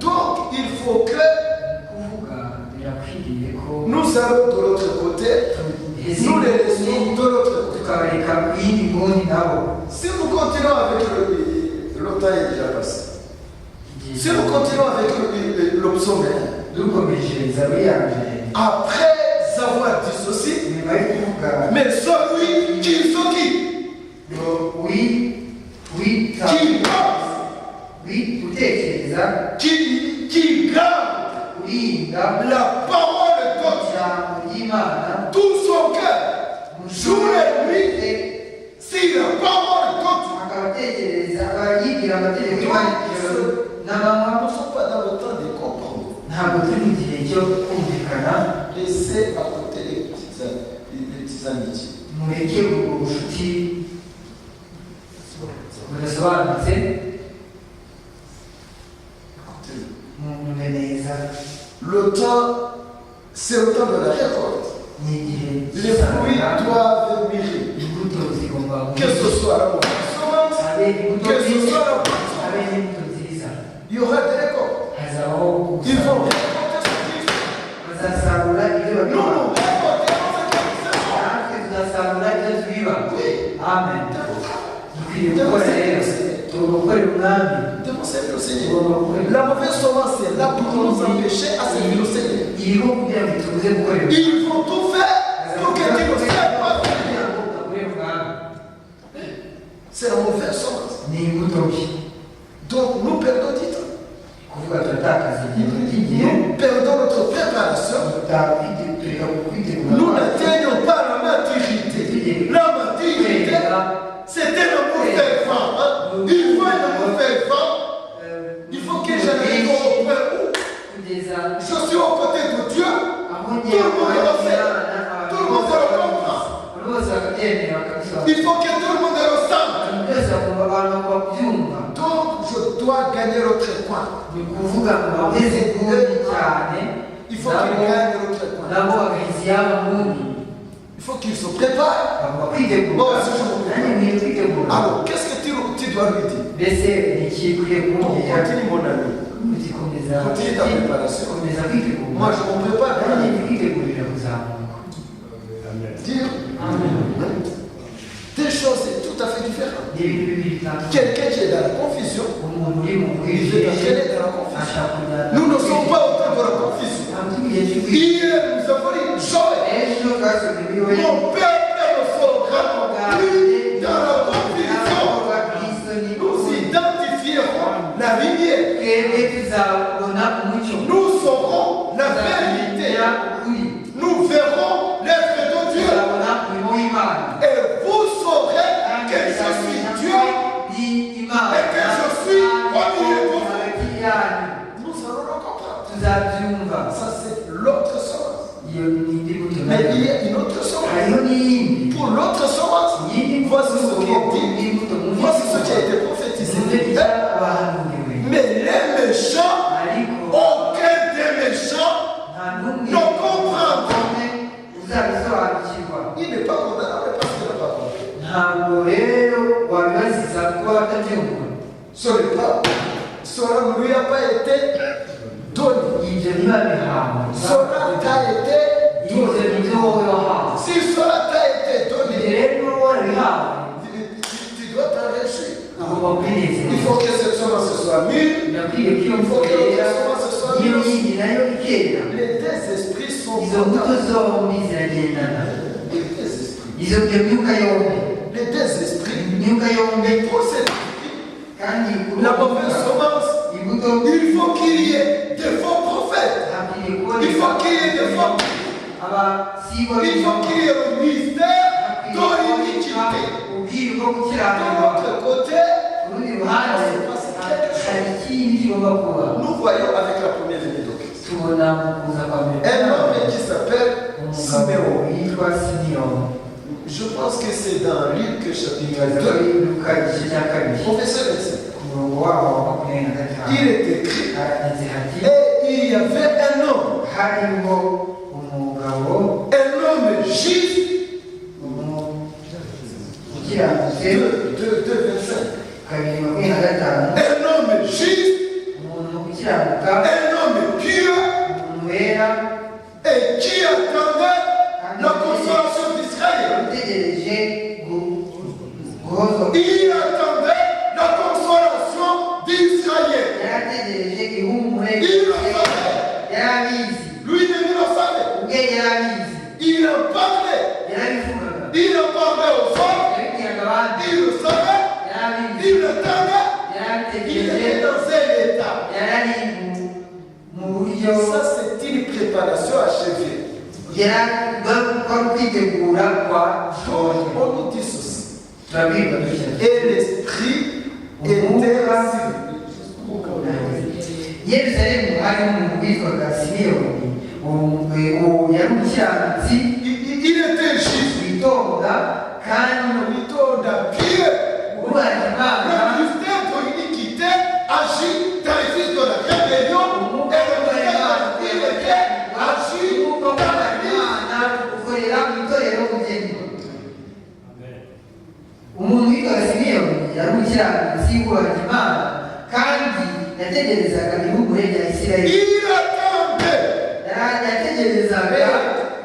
Donc il faut que nous allons de l'autre côté, nous les laissons de l'autre côté. Si nous continuons avec le temps est déjà passé. Si nous continuons avec le psaume, après avoir dit ceci, mais celui qui pense, qui garde la parole de Dieu, tout son cœur, jour et nuit, si la parole de Dieu. Nous ne sommes pas dans le temps des compromis. Laissez à côté les petites amitiés. Le temps, c'est le temps de la récolte. Les fruits doivent mûrir. Que ce soit la mauvaise semence, que ce soit la bonne semence, il y aura des récoltes. Ils vont récolter ce qu'ils font. Nous, Amen. Démontrez le Seigneur. La mauvaise semence est là pour nous empêcher à servir le Seigneur. Ils vont tout faire pour que Dieu ne serve pas. C'est la mauvaise semence. Donc nous perdons du temps. Nous perdons notre préparation. Nous n'atteignons pas la maturité. La maturité, c'est un amour fervent. Il faut un amour fervent. Il faut que j'arrive au point où je suis aux côtés de Dieu. Tout le monde le fait. Tout le monde le comprend. Il faut que tout le monde le sente. Donc je dois gagner l'autre point. Il faut qu'il gagne l'autre point. Il faut qu'il se prépare. Alors, qu'est-ce que tu dois lui dire? Continue mon ami. Continue ta préparation. Moi, je me prépare. Dire des choses tout à fait différentes. Quelqu'un qui est dans la confusion, il veut entraîner dans la confusion. Nous ne sommes pas au temps de la confusion. Hier, nous avons dit Joël, mon peuple ne sera plus dans la confusion. Nous identifierons la lumière. Nous saurons la vérité. Nous verrons l'être de Dieu. Et vous saurez que je suis Dieu et que je suis au milieu de vous. Nous allons le comprendre. Ça, c'est l'autre semence. Mais il y a une autre semence. Pour l'autre semence, voici ce qui est dit. Voici ce qui a été prophétisé. Mais les méchants, aucun des méchants ne comprendront. Il n'est pas condamnable parce qu'il n'a pas compris. Cela ne lui a pas été donné. Cela t'a été donné. Si cela t'a été donné, tu dois t'en réjouir. Il faut que cette semence soit mûre. Il faut que l'autre semence soit mûre. Les deux esprits sont importants. Les deux esprits procèdent. La mauvaise semence, il faut qu'il y ait des faux prophètes. Il faut qu'il y ait des faux. Il faut qu'il y ait un mystère dans l'iniquité. De l'autre côté, nous voyons avec la première venue de Christ un homme qui s'appelle Siméon. Je pense que c'est dans Luc chapitre 2. Professeur médecin. Il est écrit et il y avait un homme juste. 2:25. Un homme juste, un homme pur, et qui attendait la consolation d'Israël. Il attendait la consolation d'Israël. Il le savait. Lui-même le savait. Il en parlait. Il en parlait aux hommes. Il le savait. Il le savait. Il était dans un état. On nous dit ceci. Et l'esprit était Yerusalemu harimo witwaga Simiyoni yari umukiranutsi il était juste witonda kandi witonda pire ubaha Imana. Le mystère de l'iniquité agit dans les fils de la rébellion et le mystère de la piété agit dans l'église. ukorera mu itorero ubugeni. Umuntu witwaga Simiyoni yari umukiranutsi wubaha Imana kandi yategerezaga ihumure rya Isirayeli. Il attendait. Yategerezaga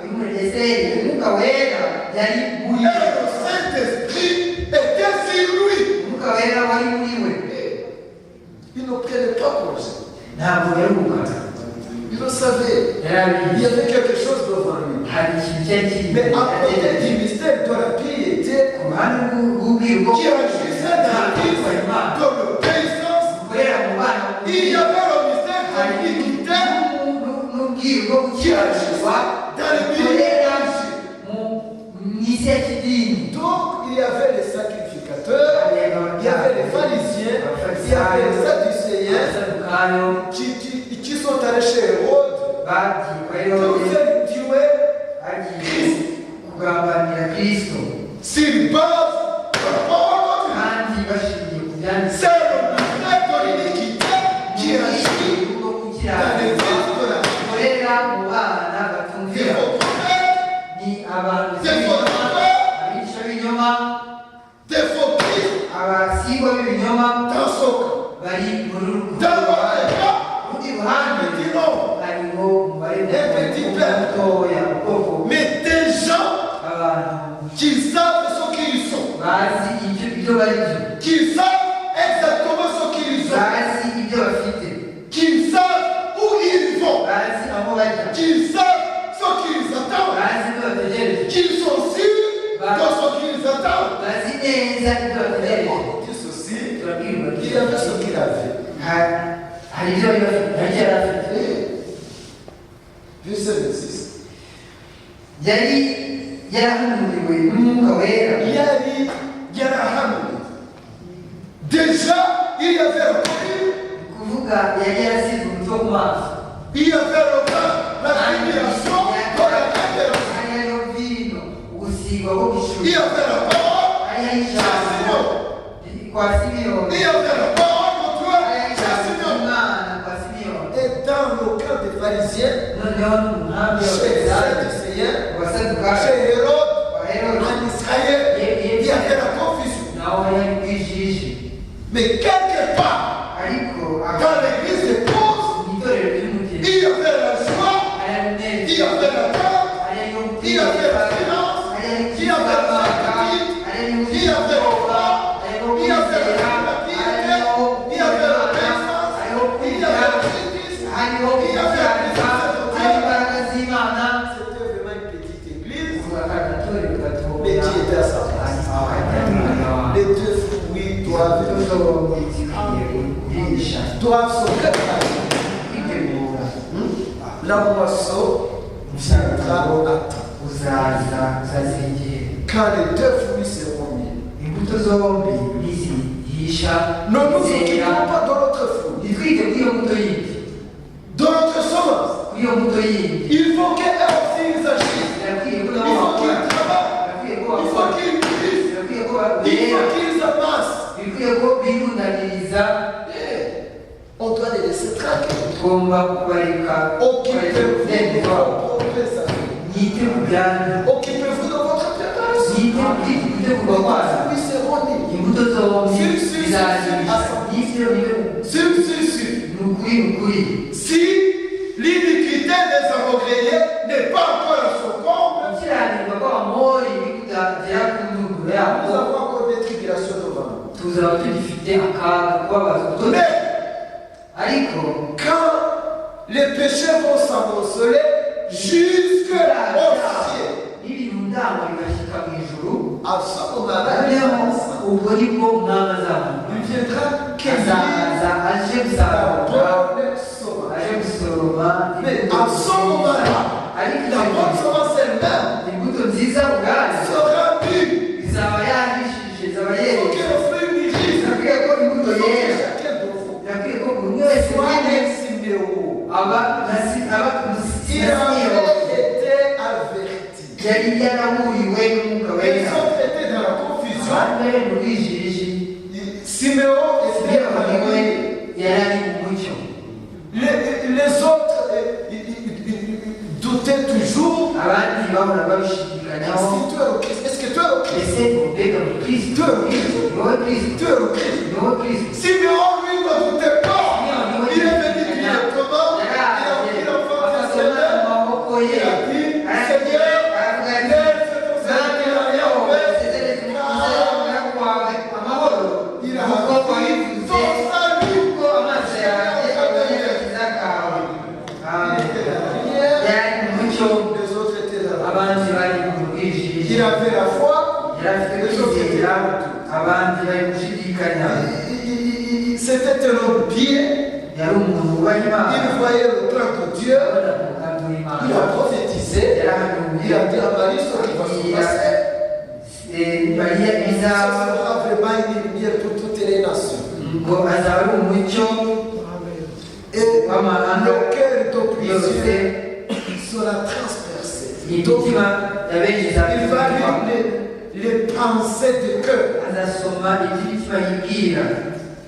ihumure rya Isirayeli. Umwuka wera yari muri we. Et le Saint-Esprit était sur lui. Umwuka wera wari muri we. Il ne prenait pas congé. Ntabwo yaruhukaga. Il le savait. Il y avait quelque chose devant lui. Hari ikintu cyari kiri Mais imbere à côté du mystère de la piété, ku ruhande rw'ubwiru bwo qui agissait dans l'église de l'obéissance, gukorera mu bana il y avait le mystère de l'iniquité n'ubwiru bwo qui gukiranirwa agissait dans les gukorera milieux. mu isi ya kidini. Donc, il y avait les sacrificateurs, il y avait les pharisiens, il y avait les sadducéens qui sont allés chez Hérode pour faire tuer kugambanira Kristo sur base de la parole de Dieu. kandi bashingiye ku byanditswe. C'est le mystère de l'iniquité qui agit dans les fils de la gukorera mu bana batumvira ni abantu abigisha b'ibinyoma, des faux Christ abasigwa b'ibinyoma dans son bari muri uru dans rundi ruhande petit nombre. harimo umubare mutoya ubwoko Mais des gens abantu qui savent ce qu'ils sont, bazi ibyo bari byo, qui savent exactement ce qu'ils ont, bazi ibyo bafite, qui savent où ils vont, bazi aho bajya, qui savent ce qu'ils attendent, bazi ibyo bategereje, qui sont sûrs de ce qu'ils attendent. bazi neza ibyo bategereje. On dit ceci, Turabwirwa il avait ce qu'il avait. hari ibyo bari bafite, hari icyo yari afite. Verset 26. Yari yarahumuriwe n'umwuka wera. Déjà, il y avait le Covid, kuvuga yari yarasize umutwe ku maso. il y avait le vin, la filiation, de la révélation. Hari hariho vino, ugusigwa ko Il y gishuri. avait la parole, Hari hariho ijambo kwa Simiyoni. il y avait la parole de Dieu, Hari hariho ijambo c'est Seigneur. ry'Imana kwa Simiyoni. Et dans le camp des pharisiens, Noneho mu nkambi chez les sadducéens, abasadukayo chez Hérode, kwa Herode en Israël, il y avait la confusion. naho yari kwijiji. Mais quelque part, Ariko dans l'église des pauvres, mu itorero ry'umugeni il y avait la joie, hari il y avait la peur, il y avait la silence, il y avait la gratitude, il y avait le froid, il y avait la piété, il y avait l'obéissance, il y avait la justice, il y avait la puissance de Dieu. C'était vraiment une petite église, mais qui était à sa place. Les deux fruits doivent se préparer. La moisson viendra à temps. Quand les deux fruits seront mis. imbuto zombi nizihisha Ne nous occupons pas de notre fruit, nitwite kuri iyo mbuto yindi, de notre semence. kuri iyo mbuto yindi. Il faut qu'eux aussi ils agissent. Birakwiye ko Il nabo faut bakora, qu'ils travaillent. birakwiye ko Il faut bakora, qu'ils vivent. birakwiye ko Il babera, faut qu'ils avancent. bikwiye ko birundaniriza. On doit les laisser tranquilles. Tugomba kubareka Occupez-vous de kubareka vos propres affaires. mwite ku byanyu, Occupez-vous de votre préparation. mwite ku gutegurwa kwazo. Oui, c'est bon. Imbuto zombi Si. bizazihisha n'ibyo biri Si. ni ukuri. Si l'iniquité des aveuglés n'est pas encore à son comble, gukiranirwa kw'abamori bikutagera ku ndunduro nous yabo, avons encore des tribulations devant nous. tuzaba tugifite akaga kubabaza ubutozi. Mais Ariko quand les péchés vont s'amonceler jusqu'au ciel, n'ibintu ndangwa bigashyika mu ijuru, à ce moment-là, noneho ubwo nibwo umwami azamuka, il viendra azaza aje gusarura, aje gusoroma. Mais à ce moment-là, ariko la bonne semence Il avait été averti. Ils ont été dans la confusion. Siméon était parmi. Les autres doutaient toujours. Est-ce que tu es au Christ? Tu es au Christ. Siméon, lui, ne doutait pas. Il est venu directement. Il a pris l'enfant du Seigneur. Il a dit, Seigneur, laisse ton Seigneur aller en paix. Il a appris ton salut. Les autres étaient là. Il avait la foi. Les autres étaient là. C'était un homme bien. Il voyait le plan de Dieu. Il a prophétisé. Il a dit à Marie ce qui va se passer. Ça sera vraiment une lumière pour toutes les nations. Et le cœur de plusieurs sera transpercé. Il va lire les pensées du cœur.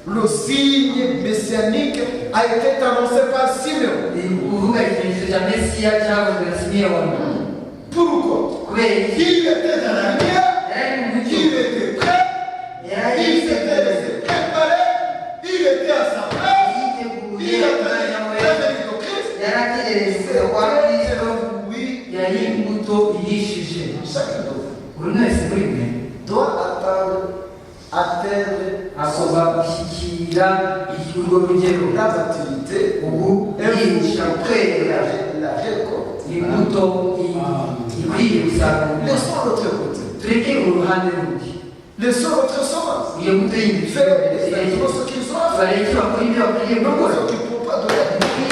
Le signe messianique a été annoncé par Simeon. Pourquoi? Il était dans la lumière, il était prêt, il s'était laissé préparer, il était à sa place, il attendait la venue de Christ. Chacun doit attendre, atteindre la maturité et la récolte. Laissons l'autre côté. Laissons l'autre semence. Fais ce qu'ils ont à faire. Ne nous occupons pas de la vie.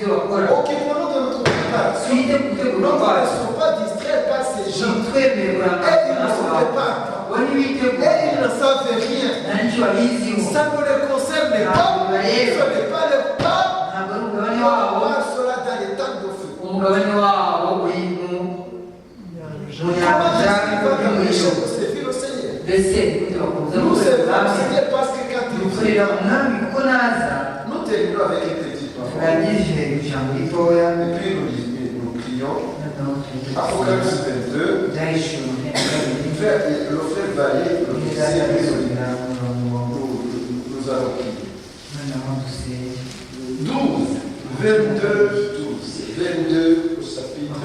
Occupons-nous de notre préparation. Nous ne laissons pas distraire par ces gens. Et ils ne se préparent pas. Et ils ne savent rien. Ça ne les concerne pas. Ce n'est pas leur part. Leur part sera dans les temps de feu. Comment est-ce qu'il va dans les choses de servir le Seigneur? Nous servons le Seigneur parce que quand il nous terminons avec une petite parole. Et puis nous prions. Apocalypse 22. Le frère Vallée, le ministère nous allons prier. 22 au chapitre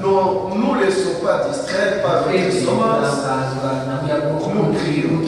nous ne laissons pas distraire par les semences. Nous prions.